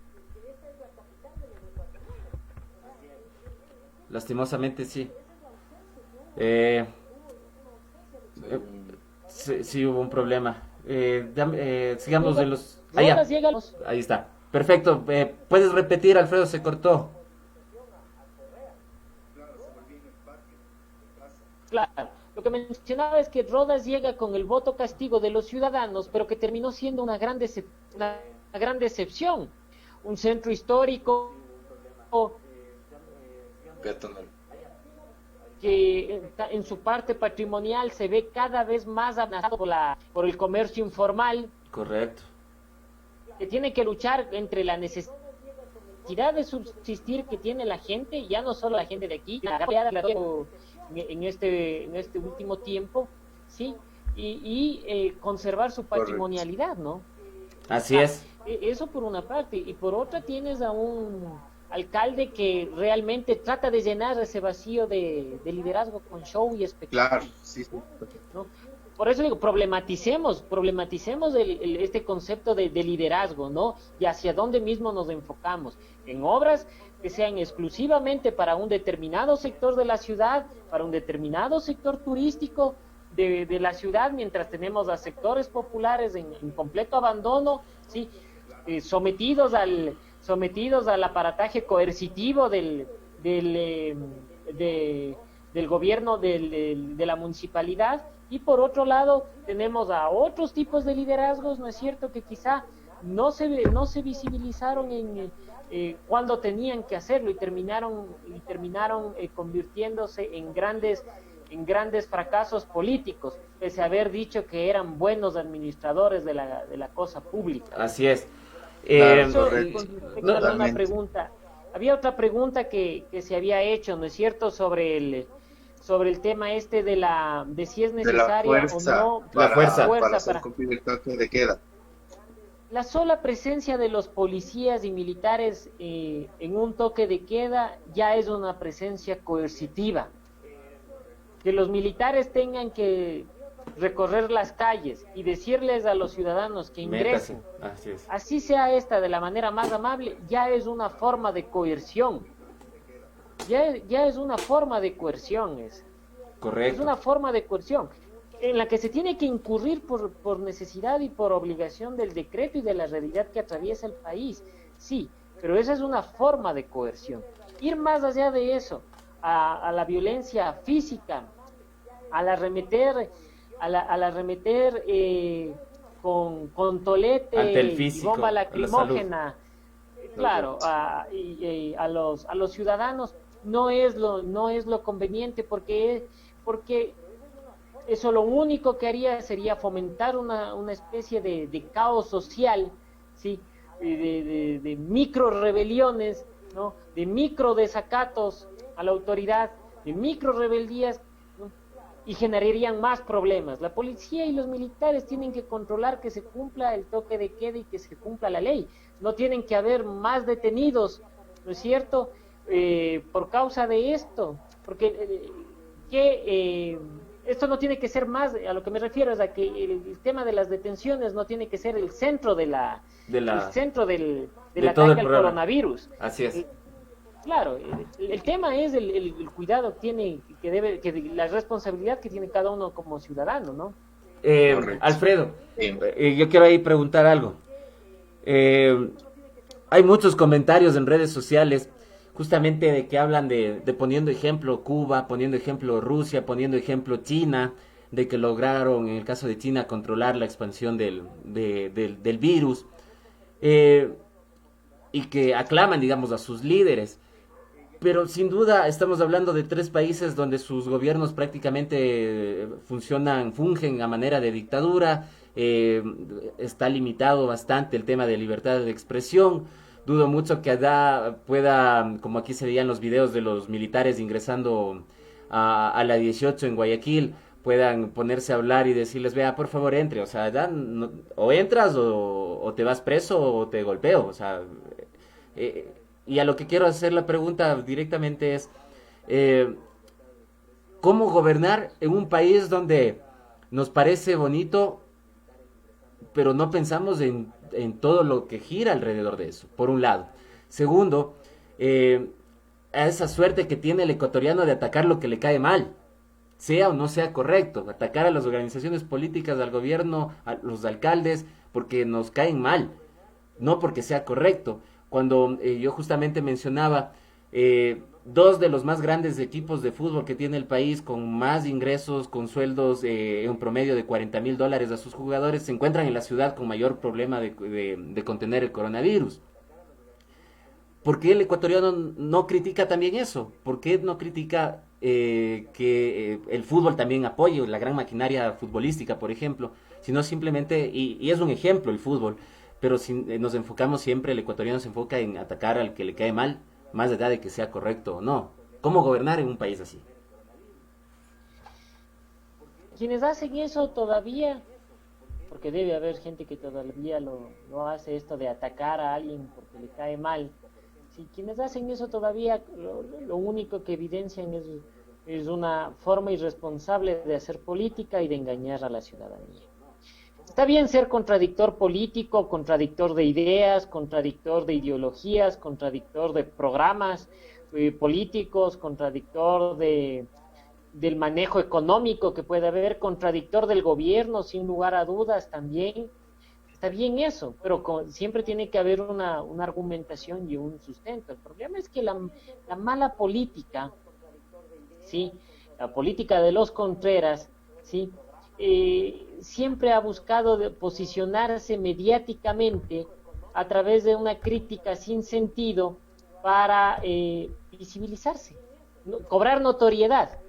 S3: Lastimosamente sí. Sí hubo un problema. Sigamos de los... Ahí está. Perfecto. ¿Puedes repetir, Alfredo? Se cortó.
S5: Claro, lo que mencionaba es que Rodas llega con el voto castigo de los ciudadanos, pero que terminó siendo una gran decepción. Un centro histórico
S4: Peatonal.
S5: que en su parte patrimonial se ve cada vez más amenazado por el comercio informal.
S3: Correcto.
S5: Que tiene que luchar entre la necesidad de subsistir que tiene la gente, ya no solo la gente de aquí, en este último tiempo, sí, y conservar su patrimonialidad, ¿no?
S3: Así es.
S5: Eso por una parte, y por otra tienes a un alcalde que realmente trata de llenar ese vacío de liderazgo con show y espectáculo.
S4: Claro, sí.
S5: ¿No? Por eso digo, problematicemos este concepto de liderazgo, ¿no? Y hacia dónde mismo nos enfocamos, en obras que sean exclusivamente para un determinado sector de la ciudad, para un determinado sector turístico de la ciudad, mientras tenemos a sectores populares en completo abandono, ¿sí? Sometidos al aparataje coercitivo del gobierno de la municipalidad. Y por otro lado tenemos a otros tipos de liderazgos, ¿no es cierto?, que quizá no se visibilizaron cuando tenían que hacerlo y terminaron convirtiéndose en grandes fracasos políticos, pese a haber dicho que eran buenos administradores de la cosa pública.
S3: Así es.
S5: Una pregunta. Había otra pregunta que se había hecho, ¿no es cierto?, sobre el tema de si es necesaria o no
S3: la fuerza
S4: para hacer cumplir el toque de queda.
S5: La sola presencia de los policías y militares en un toque de queda ya es una presencia coercitiva. Que los militares tengan que recorrer las calles y decirles a los ciudadanos que ingresen, así sea esta de la manera más amable, ya es una forma de coerción. Ya es una forma de coerción.
S3: Correcto.
S5: Es una forma de coerción en la que se tiene que incurrir por necesidad y por obligación del decreto y de la realidad que atraviesa el país. Sí, pero esa es una forma de coerción. Ir más allá de eso, a la violencia física, al arremeter, al arremeter con tolete
S3: ante el
S5: y
S3: físico,
S5: bomba
S3: a la
S5: lacrimógena, claro, y a los ciudadanos no es lo conveniente, porque eso lo único que haría sería fomentar una especie de caos social, ¿sí? De micro rebeliones, ¿no? De micro desacatos a la autoridad, de micro rebeldías, ¿no? Y generarían más problemas. La policía y los militares tienen que controlar que se cumpla el toque de queda y que se cumpla la ley. No tienen que haber más detenidos, ¿no es cierto? Por causa de esto, porque esto no tiene que ser más, a lo que me refiero es a que el tema de las detenciones no tiene que ser el centro del ataque al coronavirus.
S3: Así es.
S5: Claro, el tema es el cuidado la responsabilidad que tiene cada uno como ciudadano, ¿no?
S3: Alfredo, yo quiero ahí preguntar algo. Hay muchos comentarios en redes sociales justamente de que hablan de poniendo ejemplo Cuba, poniendo ejemplo Rusia, poniendo ejemplo China, de que lograron en el caso de China controlar la expansión del virus, y que aclaman, digamos, a sus líderes. Pero sin duda estamos hablando de 3 países donde sus gobiernos prácticamente fungen a manera de dictadura. Está limitado bastante el tema de libertad de expresión. Dudo mucho que pueda, como aquí se veían los videos de los militares ingresando a la 18 en Guayaquil, puedan ponerse a hablar y decirles, vea, por favor, entre. O sea, o entras o te vas preso o te golpeo. O sea, y a lo que quiero hacer la pregunta directamente es, ¿cómo gobernar en un país donde nos parece bonito, pero no pensamos en todo lo que gira alrededor de eso, por un lado? Segundo, a esa suerte que tiene el ecuatoriano de atacar lo que le cae mal, sea o no sea correcto, atacar a las organizaciones políticas, al gobierno, a los alcaldes, porque nos caen mal, no porque sea correcto. Cuando yo justamente mencionaba 2 de los más grandes equipos de fútbol que tiene el país, con más ingresos, con sueldos en promedio de $40,000 a sus jugadores, se encuentran en la ciudad con mayor problema de contener el coronavirus. ¿Por qué el ecuatoriano no critica también eso? ¿Por qué no critica que el fútbol también apoye la gran maquinaria futbolística, por ejemplo? Sino simplemente, y es un ejemplo el fútbol, pero si nos enfocamos siempre, el ecuatoriano se enfoca en atacar al que le cae mal, más allá de que sea correcto o no. ¿Cómo gobernar en un país así?
S5: Quienes hacen eso todavía, porque debe haber gente que todavía lo hace, esto de atacar a alguien porque le cae mal. Si quienes hacen eso todavía, lo único que evidencian es una forma irresponsable de hacer política y de engañar a la ciudadanía. Está bien ser contradictor político, contradictor de ideas, contradictor de ideologías, contradictor de programas políticos, contradictor del manejo económico que puede haber, contradictor del gobierno, sin lugar a dudas también. Está bien eso, pero siempre tiene que haber una argumentación y un sustento. El problema es que la mala política, ¿sí? La política de los Contreras, ¿sí? Siempre ha buscado posicionarse mediáticamente a través de una crítica sin sentido para visibilizarse, cobrar notoriedad.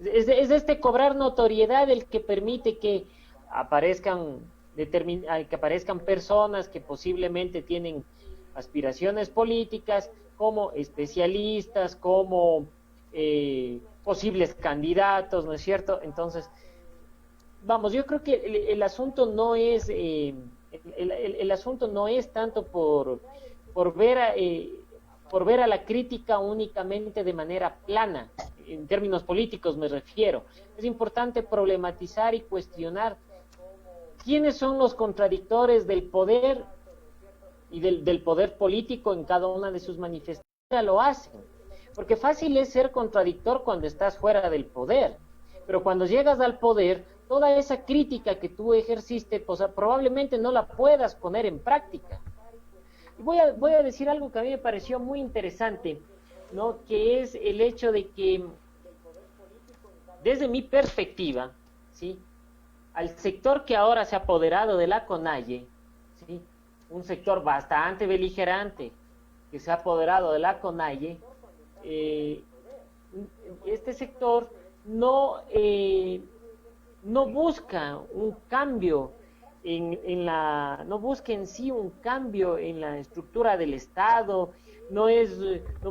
S5: Es este cobrar notoriedad el que permite que aparezcan personas que posiblemente tienen aspiraciones políticas como especialistas, como posibles candidatos, ¿no es cierto? Entonces, vamos, yo creo que el asunto no es el asunto no es tanto por ver a la crítica únicamente de manera plana, en términos políticos me refiero. Es importante problematizar y cuestionar quiénes son los contradictores del poder y del poder político en cada una de sus manifestaciones. Lo hacen, porque fácil es ser contradictor cuando estás fuera del poder, pero cuando llegas al poder, toda esa crítica que tú ejerciste, pues, probablemente no la puedas poner en práctica. Y voy a decir algo que a mí me pareció muy interesante. ¿no? Que es el hecho de que, desde mi perspectiva, ¿sí? Al sector que ahora se ha apoderado de la CONAIE, ¿sí? Un sector bastante beligerante que se ha apoderado de la CONAIE, este sector no busca un cambio no busca en sí un cambio en la estructura del Estado, no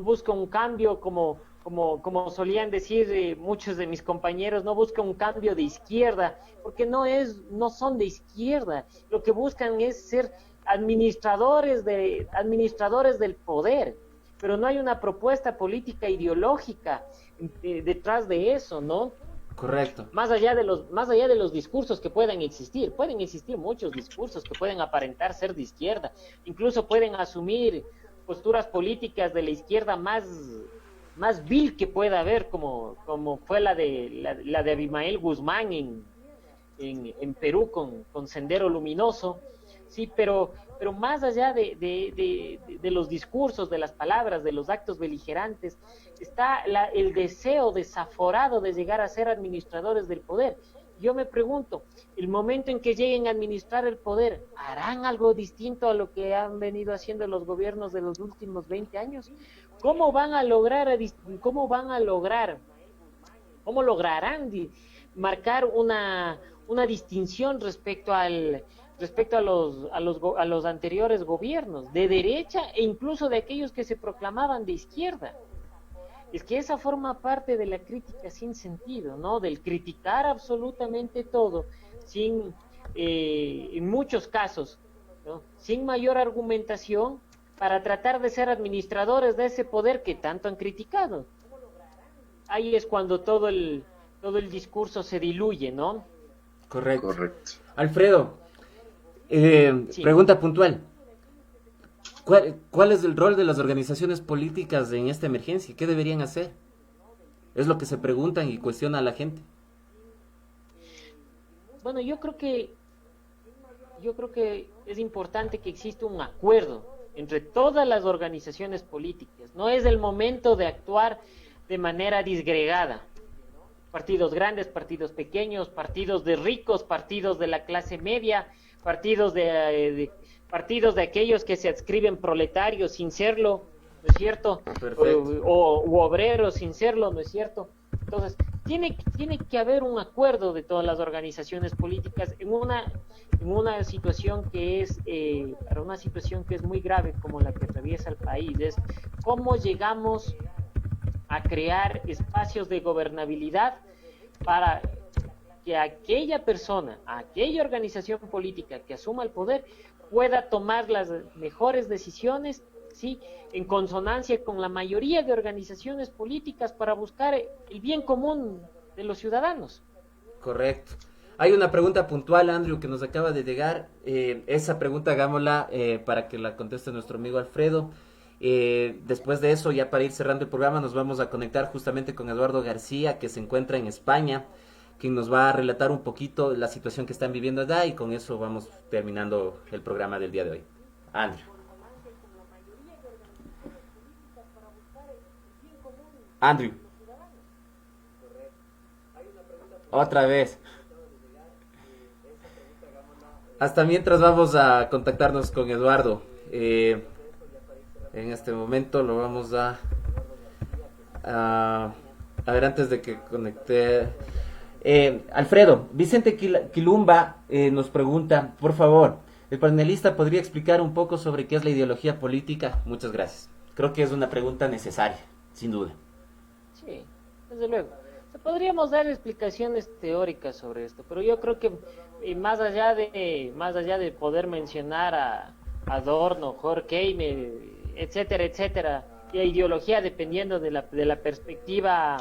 S5: busca un cambio como solían decir muchos de mis compañeros, no busca un cambio de izquierda, porque no son de izquierda, lo que buscan es ser administradores del poder, pero no hay una propuesta política ideológica detrás de eso, ¿no?
S3: Correcto.
S5: Más allá de los discursos que pueden existir muchos discursos que pueden aparentar ser de izquierda, incluso pueden asumir posturas políticas de la izquierda más vil que pueda haber, como fue la de Abimael Guzmán en Perú con Sendero Luminoso, sí, pero más allá de los discursos, de las palabras, de los actos beligerantes, está el deseo desaforado de llegar a ser administradores del poder. Yo me pregunto, el momento en que lleguen a administrar el poder, ¿harán algo distinto a lo que han venido haciendo los gobiernos de los últimos 20 años? ¿Cómo lograrán marcar una distinción respecto a los anteriores gobiernos, de derecha e incluso de aquellos que se proclamaban de izquierda? Es que esa forma parte de la crítica sin sentido, ¿no? Del criticar absolutamente todo, en muchos casos, ¿no? Sin mayor argumentación, para tratar de ser administradores de ese poder que tanto han criticado. Ahí es cuando todo el discurso se diluye, ¿no?
S3: Correcto. Alfredo, sí. Pregunta puntual. ¿Cuál es el rol de las organizaciones políticas en esta emergencia? ¿Qué deberían hacer? Es lo que se preguntan y cuestiona a la gente.
S5: Bueno, yo creo que es importante que exista un acuerdo entre todas las organizaciones políticas. No es el momento de actuar de manera disgregada. Partidos grandes, partidos pequeños, partidos de ricos, partidos de la clase media, partidos de aquellos que se adscriben proletarios sin serlo, ¿no es cierto? U obreros sin serlo, ¿no es cierto? Entonces, tiene que haber un acuerdo de todas las organizaciones políticas en una situación que es para una situación que es muy grave como la que atraviesa el país. Es cómo llegamos a crear espacios de gobernabilidad para que aquella persona, aquella organización política que asuma el poder pueda tomar las mejores decisiones, ¿sí?, en consonancia con la mayoría de organizaciones políticas para buscar el bien común de los ciudadanos.
S3: Correcto. Hay una pregunta puntual, Andrew, que nos acaba de llegar. Esa pregunta hagámosla para que la conteste nuestro amigo Alfredo. Después de eso, ya para ir cerrando el programa, nos vamos a conectar justamente con Eduardo García, que se encuentra en España, quien nos va a relatar un poquito la situación que están viviendo allá, y con eso vamos terminando el programa del día de hoy. Andrew. Otra vez. Hasta mientras vamos a contactarnos con Eduardo. En este momento lo vamos a ver antes de que conecte. Alfredo, Vicente Quilumba nos pregunta, por favor, ¿el panelista podría explicar un poco sobre qué es la ideología política? Muchas gracias. Creo que es una pregunta necesaria, sin duda.
S5: Sí, desde luego. Podríamos dar explicaciones teóricas sobre esto, pero yo creo que más allá de poder mencionar a Adorno, Horkheimer, etcétera, y a ideología dependiendo de la perspectiva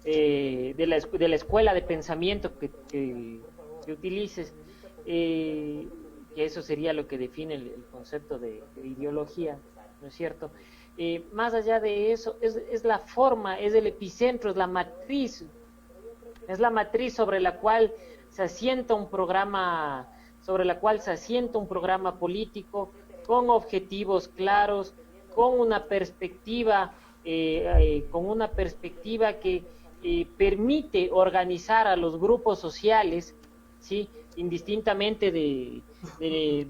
S5: de la escuela de pensamiento que utilices, que eso sería lo que define el concepto de ideología, ¿no es cierto? Más allá de eso, es la forma, es el epicentro, es la matriz sobre la cual se asienta un programa político con objetivos claros, con una perspectiva con una perspectiva que permite organizar a los grupos sociales, ¿sí? Indistintamente de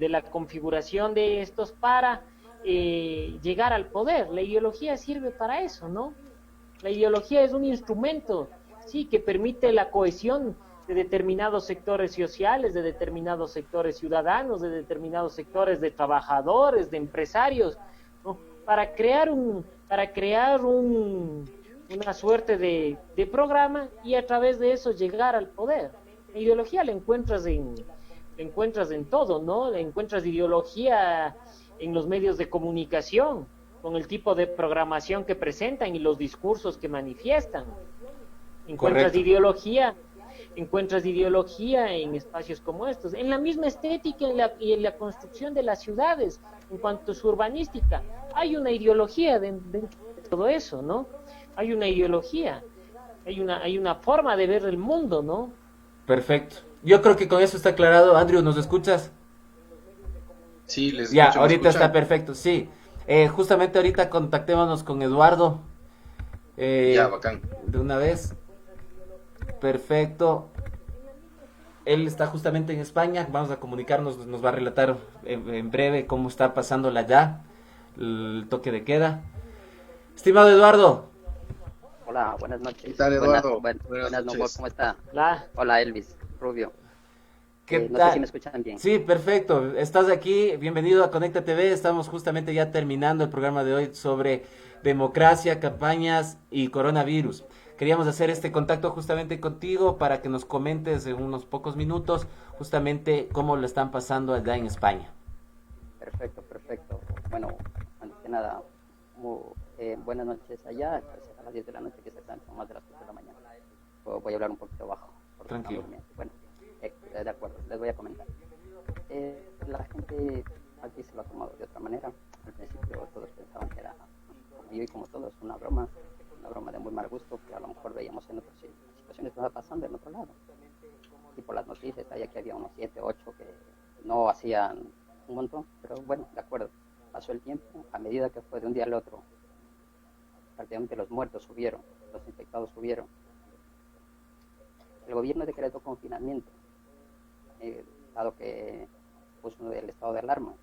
S5: la configuración de estos para llegar al poder. La ideología sirve para eso, ¿no? La ideología es un instrumento, sí, que permite la cohesión de determinados sectores sociales, de determinados sectores ciudadanos, de determinados sectores de trabajadores, de empresarios, ¿no? Para crear una suerte de programa y a través de eso llegar al poder. La ideología la encuentras en todo, ¿no? La encuentras ideología en los medios de comunicación, con el tipo de programación que presentan y los discursos que manifiestan. Encuentras ideología en espacios como estos, en la misma estética y en la construcción de las ciudades, en cuanto a su urbanística. Hay una ideología dentro de todo eso, ¿no? Hay una ideología, hay una forma de ver el mundo, ¿no?
S3: Perfecto. Yo creo que con eso está aclarado. Andrew, ¿nos escuchas?
S4: Sí, les
S3: Ya,
S4: escucho, ¿me
S3: ahorita
S4: escuchan?
S3: está perfecto, sí. Justamente ahorita contactémonos con Eduardo.
S4: Ya, bacán.
S3: De una vez. Perfecto. Él está justamente en España. Vamos a comunicarnos, nos va a relatar en breve cómo está pasándola ya, el toque de queda. Estimado Eduardo.
S6: Hola, buenas noches.
S4: ¿Qué tal, Eduardo?
S6: Buenas noches. ¿Cómo está?
S5: La,
S6: Hola, Elvis Rubio.
S3: ¿Qué
S6: No
S3: tal?
S6: sé si me escuchan bien.
S3: Sí, perfecto. Estás aquí. Bienvenido a Conecta TV. Estamos justamente ya terminando el programa de hoy sobre democracia, campañas y coronavirus. Queríamos hacer este contacto justamente contigo para que nos comentes en unos pocos minutos justamente cómo lo están pasando allá en España.
S6: Perfecto. Bueno, antes que nada, buenas noches allá. Pues a las 10 de la noche, que son más de las 4 de la mañana. Voy a hablar un poquito bajo. Porque
S3: Tranquilo.
S6: estamos durmiendo. Bueno, de acuerdo, les voy a comentar. La gente aquí se lo ha tomado de otra manera. Al principio todos pensaban que era, como yo y como todos, una broma de muy mal gusto, que a lo mejor veíamos en otras situaciones que estaba pasando en otro lado. Y por las noticias, allá que había unos 7, 8 que no hacían un montón, pero bueno, de acuerdo. Pasó el tiempo, a medida que fue de un día al otro, prácticamente los muertos subieron, los infectados subieron. El gobierno decretó confinamiento, dado que puso el estado de alarma.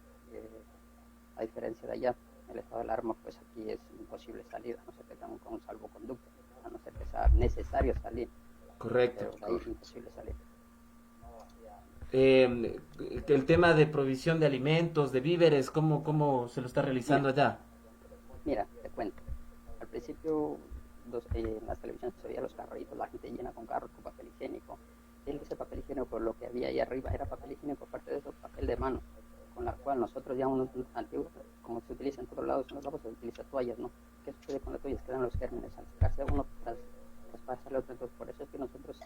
S6: A diferencia de allá, el estado de alarma, pues aquí es imposible salir, a no ser que tengan un salvoconducto, a no ser que sea necesario salir.
S3: Correcto.
S6: Pero de ahí es imposible salir.
S3: El tema de provisión de alimentos, de víveres, ¿cómo se lo está realizando allá?
S6: Mira, te cuento. Al principio, en las televisiones se veía los carritos, la gente llena con carros con papel higiénico. Ese papel higiénico, lo que había ahí arriba era papel higiénico, aparte de eso, papel de mano, con la cual nosotros ya unos antiguos, como se utiliza en todos lados, en los lavabos se utiliza toallas, ¿no? ¿Qué sucede con las toallas? Quedan los gérmenes al secarse uno traspasarle otro. Entonces, por eso es que nosotros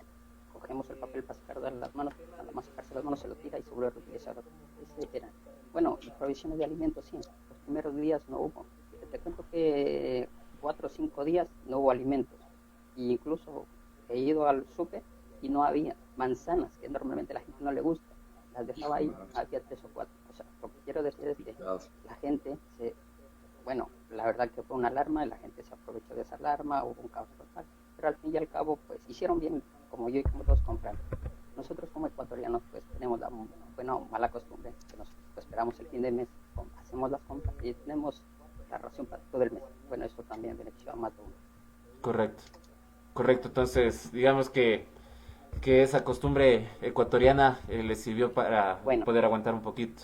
S6: cogemos el papel para sacar las manos, nada más sacarse las manos se lo tira y se vuelve a reutilizar. Ese era. Bueno, y provisiones de alimentos, sí. Los primeros días no hubo. Te cuento que 4 o 5 días no hubo alimentos. Y incluso he ido al súper y no había manzanas, que normalmente a la gente no le gusta. Las dejaba ahí, había 3 o 4. O sea, lo que quiero decir es que la gente bueno, la verdad que fue una alarma, la gente se aprovechó de esa alarma, hubo un caos total. Pero al fin y al cabo, pues hicieron bien, como yo y como todos compran. Nosotros como ecuatorianos, pues tenemos la mala costumbre, que nos esperamos el fin de mes, hacemos las compras y tenemos la ración para todo el mes. Bueno, eso también benefició a más de uno.
S3: Correcto. Entonces, digamos que esa costumbre ecuatoriana les sirvió para poder aguantar un poquito.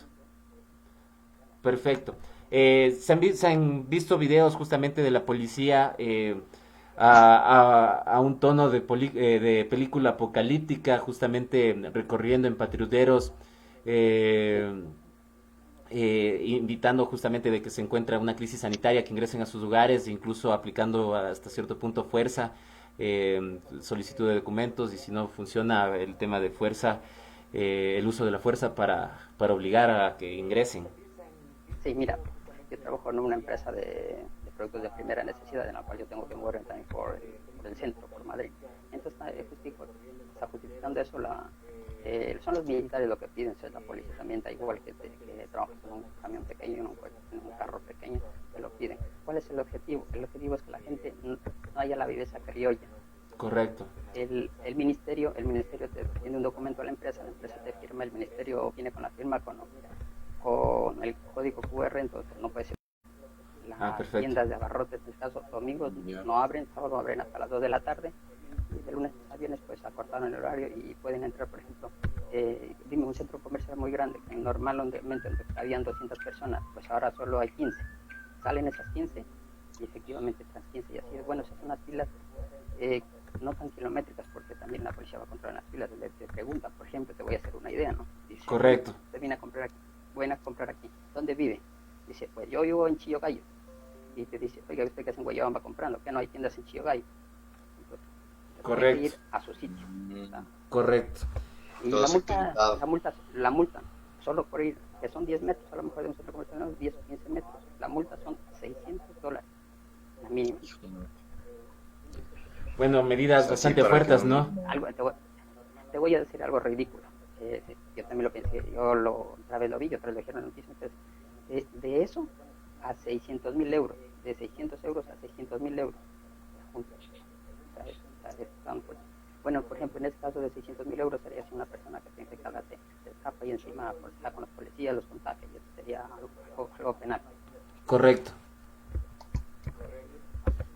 S3: Perfecto. Se han visto videos justamente de la policía a un tono de película apocalíptica, justamente recorriendo en patrulleros, invitando justamente de que se encuentra una crisis sanitaria, que ingresen a sus lugares, incluso aplicando hasta cierto punto fuerza, solicitud de documentos, y si no funciona el tema de fuerza, el uso de la fuerza para obligar a que ingresen.
S6: Sí, mira, yo trabajo en una empresa de productos de primera necesidad, en la cual yo tengo que moverme también por el centro, por Madrid. Entonces está justificando eso, son los militares lo que piden, la policía también da igual que trabajas en un camión pequeño, en un carro pequeño, te lo piden. ¿Cuál es el objetivo? El objetivo es que la gente no haya la viveza criolla.
S3: Correcto.
S6: El ministerio te tiene un documento a la empresa te firma, el ministerio viene con la firma con el código QR, entonces no puede ser. Las tiendas de abarrotes, en este caso, domingos no abren, sábado abren hasta las 2 de la tarde, y de lunes a viernes pues acortaron el horario y pueden entrar, por ejemplo, dime, un centro comercial muy grande, que normalmente habían 200 personas, pues ahora solo hay 15. Salen esas 15 y efectivamente esas 15, y así es. Bueno, esas son las filas no tan kilométricas, porque también la policía va a controlar las filas. Te pregunta, por ejemplo, te voy a hacer una idea, ¿no? Dice,
S3: correcto.
S6: Usted viene a comprar aquí, ¿dónde vive? Dice, pues yo vivo en Chillogallo. Y te dice, oiga, ¿usted qué hace en Guayabamba comprando? Que no hay tiendas en Chillogallo. Entonces,
S3: correcto.
S6: tiene que ir a su sitio.
S3: Correcto.
S6: Y la multa, solo por ir, que son 10 metros, a lo mejor de un centro comercial, no, 10 o 15 metros, la multa son $600, la mínima.
S3: Bueno, medidas bastante fuertes, ¿no?
S6: Te voy a decir algo ridículo. Yo también lo pensé, otra vez lo vi, otra vez lo dijeron en noticias. De eso a 600.000 euros, de 600 euros a 600.000 euros. Bueno, por ejemplo, en este caso de 600.000 euros sería si una persona que está infectada se escapa y encima pues, está con los policías, los contagia, y eso sería algo penal.
S3: Correcto.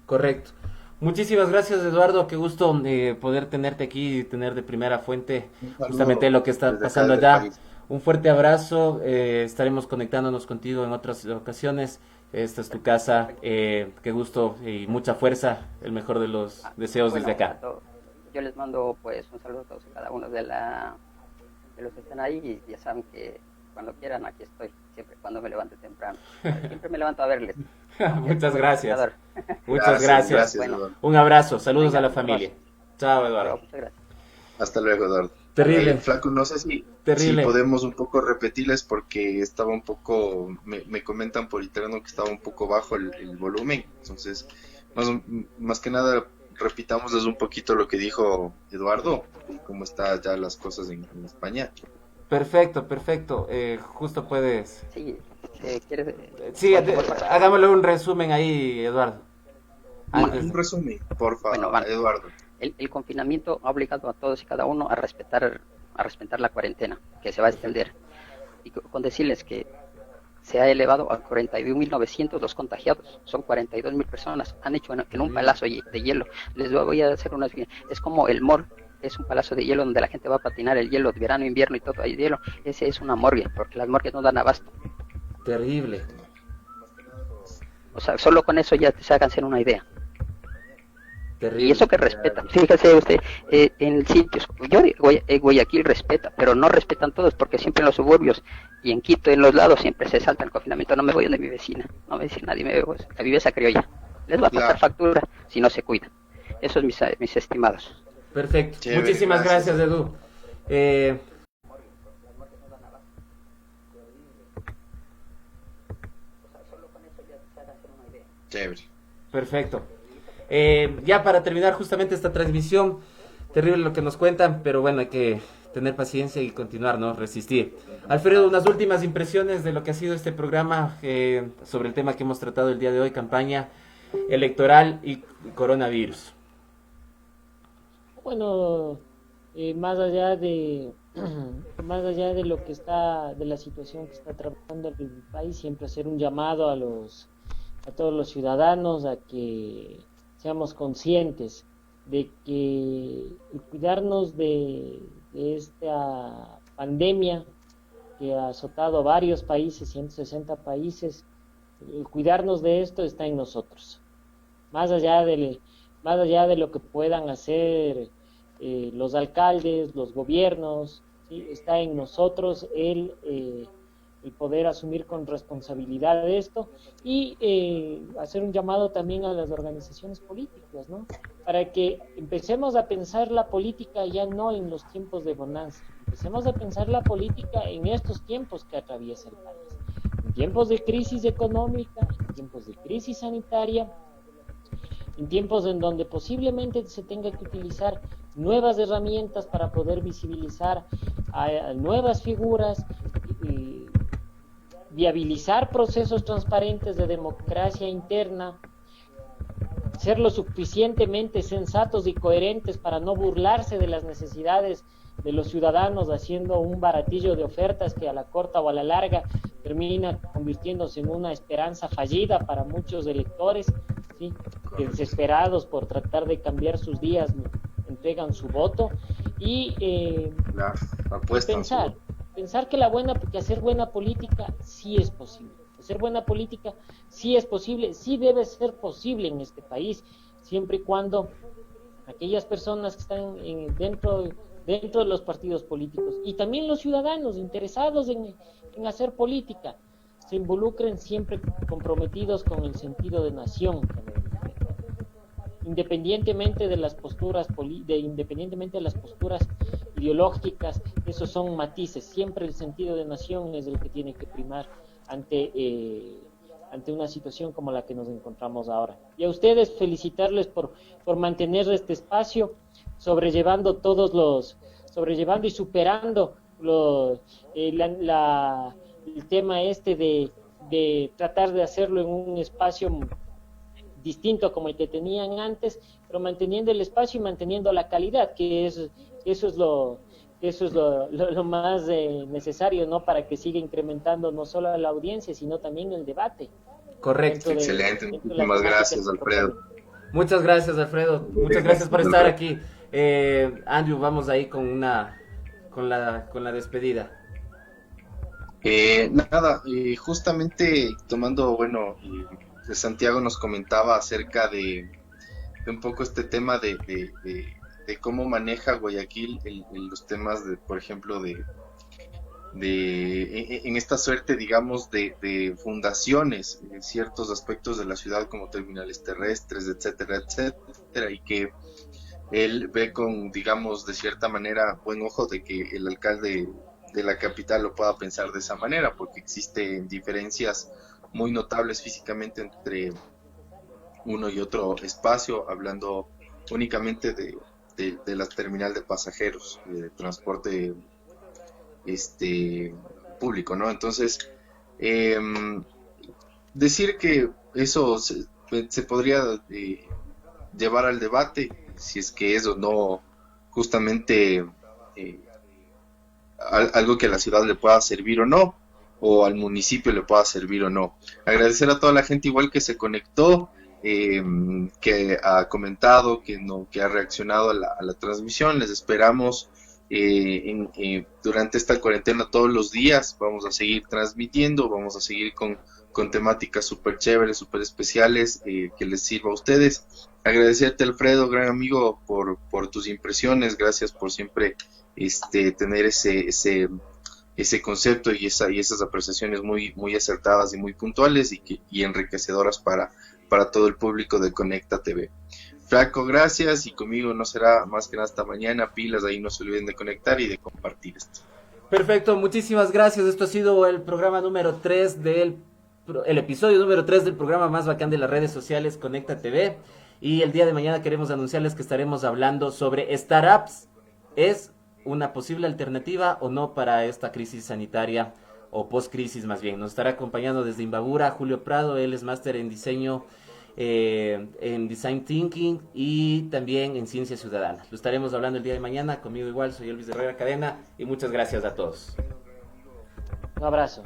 S3: Correcto. Muchísimas gracias, Eduardo, qué gusto poder tenerte aquí y tener de primera fuente justamente lo que está pasando allá. Un fuerte abrazo, estaremos conectándonos contigo en otras ocasiones. Esta es tu casa, qué gusto y mucha fuerza, el mejor de los deseos desde acá.
S6: Yo les mando pues un saludo a todos y cada uno de los que están ahí, y ya saben que cuando quieran aquí estoy, siempre cuando me levante temprano. Siempre me levanto a verles.
S3: Muchas gracias. Muchas gracias.
S6: Bueno,
S3: un abrazo, saludos a la familia. Chao, Eduardo.
S6: Muchas gracias.
S4: Hasta luego, Eduardo.
S3: Terrible.
S4: Flaco, no sé si podemos un poco repetirles porque estaba un poco, me comentan por interno que estaba un poco bajo el volumen, entonces más que nada repitámosles un poquito lo que dijo Eduardo y cómo están ya las cosas en España.
S3: Perfecto, justo puedes...
S6: Sí, ¿quieres?
S3: Sí, hagámosle un resumen ahí, Eduardo.
S4: Un resumen, por favor,
S6: bueno,
S4: Eduardo.
S6: El confinamiento ha obligado a todos y cada uno a respetar la cuarentena, que se va a extender. Y con decirles que se ha elevado a 41.900 los contagiados. Son 42.000 personas. Han hecho en un palacio de hielo. Les voy a hacer unas... Es como el mall. Es un palacio de hielo donde la gente va a patinar el hielo de verano, invierno y todo. Hay hielo. Ese es una morgue, porque las morgues no dan abasto.
S3: Terrible.
S6: O sea, solo con eso ya se hagan una idea.
S3: Terrible.
S6: Y eso que respetan. Fíjese usted, en sitios, Guayaquil respeta, pero no respetan todos, porque siempre en los suburbios y en Quito, en los lados, siempre se salta el confinamiento. No me voy donde mi vecina, no me dice nadie, me veo la viveza criolla. Les va a pasar factura si no se cuidan. Eso es mis estimados.
S3: Perfecto.
S4: Chévere,
S3: Muchísimas gracias, Edu.
S4: Chévere.
S3: Perfecto. Ya para terminar justamente esta transmisión, terrible lo que nos cuentan, pero bueno, hay que tener paciencia y continuar, ¿no? Resistir. Alfredo, unas últimas impresiones de lo que ha sido este programa sobre el tema que hemos tratado el día de hoy, campaña electoral y coronavirus.
S5: Bueno, más allá de lo que está, de la situación que está atravesando el país, siempre hacer un llamado a todos los ciudadanos a que seamos conscientes de que cuidarnos de esta pandemia que ha azotado varios países, 160 países, cuidarnos de esto está en nosotros. Más allá de lo que puedan hacer los alcaldes, los gobiernos, ¿sí? Está en nosotros el poder asumir con responsabilidad esto y hacer un llamado también a las organizaciones políticas, ¿no? Para que empecemos a pensar la política ya no en los tiempos de bonanza, empecemos a pensar la política en estos tiempos que atraviesa el país, en tiempos de crisis económica, en tiempos de crisis sanitaria, en tiempos en donde posiblemente se tenga que utilizar nuevas herramientas para poder visibilizar a nuevas figuras, viabilizar procesos transparentes de democracia interna, ser lo suficientemente sensatos y coherentes para no burlarse de las necesidades de los ciudadanos, haciendo un baratillo de ofertas que a la corta o a la larga termina convirtiéndose en una esperanza fallida para muchos electores, ¿sí? Que desesperados por tratar de cambiar sus días entregan su voto, y pensar que hacer buena política sí es posible. Hacer buena política sí es posible, sí debe ser posible en este país, siempre y cuando aquellas personas que están dentro de los partidos políticos y también los ciudadanos interesados en hacer política se involucren siempre comprometidos con el sentido de nación, independientemente de las posturas ideológicas. Esos son matices. Siempre el sentido de nación es el que tiene que primar ante una situación como la que nos encontramos ahora. Y a ustedes felicitarles por mantener este espacio, sobrellevando y superando el tema de tratar de hacerlo en un espacio distinto como el que tenían antes, pero manteniendo el espacio y manteniendo la calidad, que eso es lo más necesario, ¿no? Para que siga incrementando no solo la audiencia, sino también el debate.
S3: Correcto.
S4: Excelente. Muchísimas gracias, Alfredo.
S3: Muchas gracias, Alfredo. Muchas gracias por estar aquí. Andrew, vamos ahí con la despedida.
S4: Justamente tomando, Santiago nos comentaba acerca de un poco este tema de cómo maneja Guayaquil los temas por ejemplo, en esta suerte, digamos, de fundaciones en ciertos aspectos de la ciudad, como terminales terrestres, etcétera, etcétera, y que él ve con, digamos, de cierta manera, buen ojo de que el alcalde de la capital lo pueda pensar de esa manera, porque existen diferencias muy notables físicamente entre uno y otro espacio, hablando únicamente de la terminal de pasajeros, de transporte público, ¿no? Entonces, decir que eso se podría llevar al debate, si es que es o no justamente algo que a la ciudad le pueda servir o no, o al municipio le pueda servir o no. Agradecer a toda la gente igual que se conectó, que ha comentado, que ha reaccionado a la transmisión. Les esperamos durante esta cuarentena todos los días. Vamos a seguir transmitiendo, vamos a seguir con temáticas súper chéveres, súper especiales, que les sirva a ustedes. Agradecerte, Alfredo, gran amigo, por tus impresiones. Gracias por siempre tener ese concepto y esas apreciaciones muy, muy acertadas y muy puntuales y enriquecedoras para todo el público de Conecta TV. Flaco, gracias, y conmigo no será más que hasta mañana. Pilas, ahí no se olviden de conectar y de compartir esto.
S3: Perfecto, muchísimas gracias. Esto ha sido el programa número 3 el episodio número 3 del programa más bacán de las redes sociales, Conecta TV. Y el día de mañana queremos anunciarles que estaremos hablando sobre startups. ¿Es una posible alternativa o no para esta crisis sanitaria o post-crisis más bien? Nos estará acompañando desde Imbabura Julio Prado. Él es máster en diseño, en Design Thinking y también en Ciencia Ciudadana. Lo estaremos hablando el día de mañana. Conmigo igual, soy Elvis Herrera Cadena y muchas gracias a todos.
S5: Un abrazo.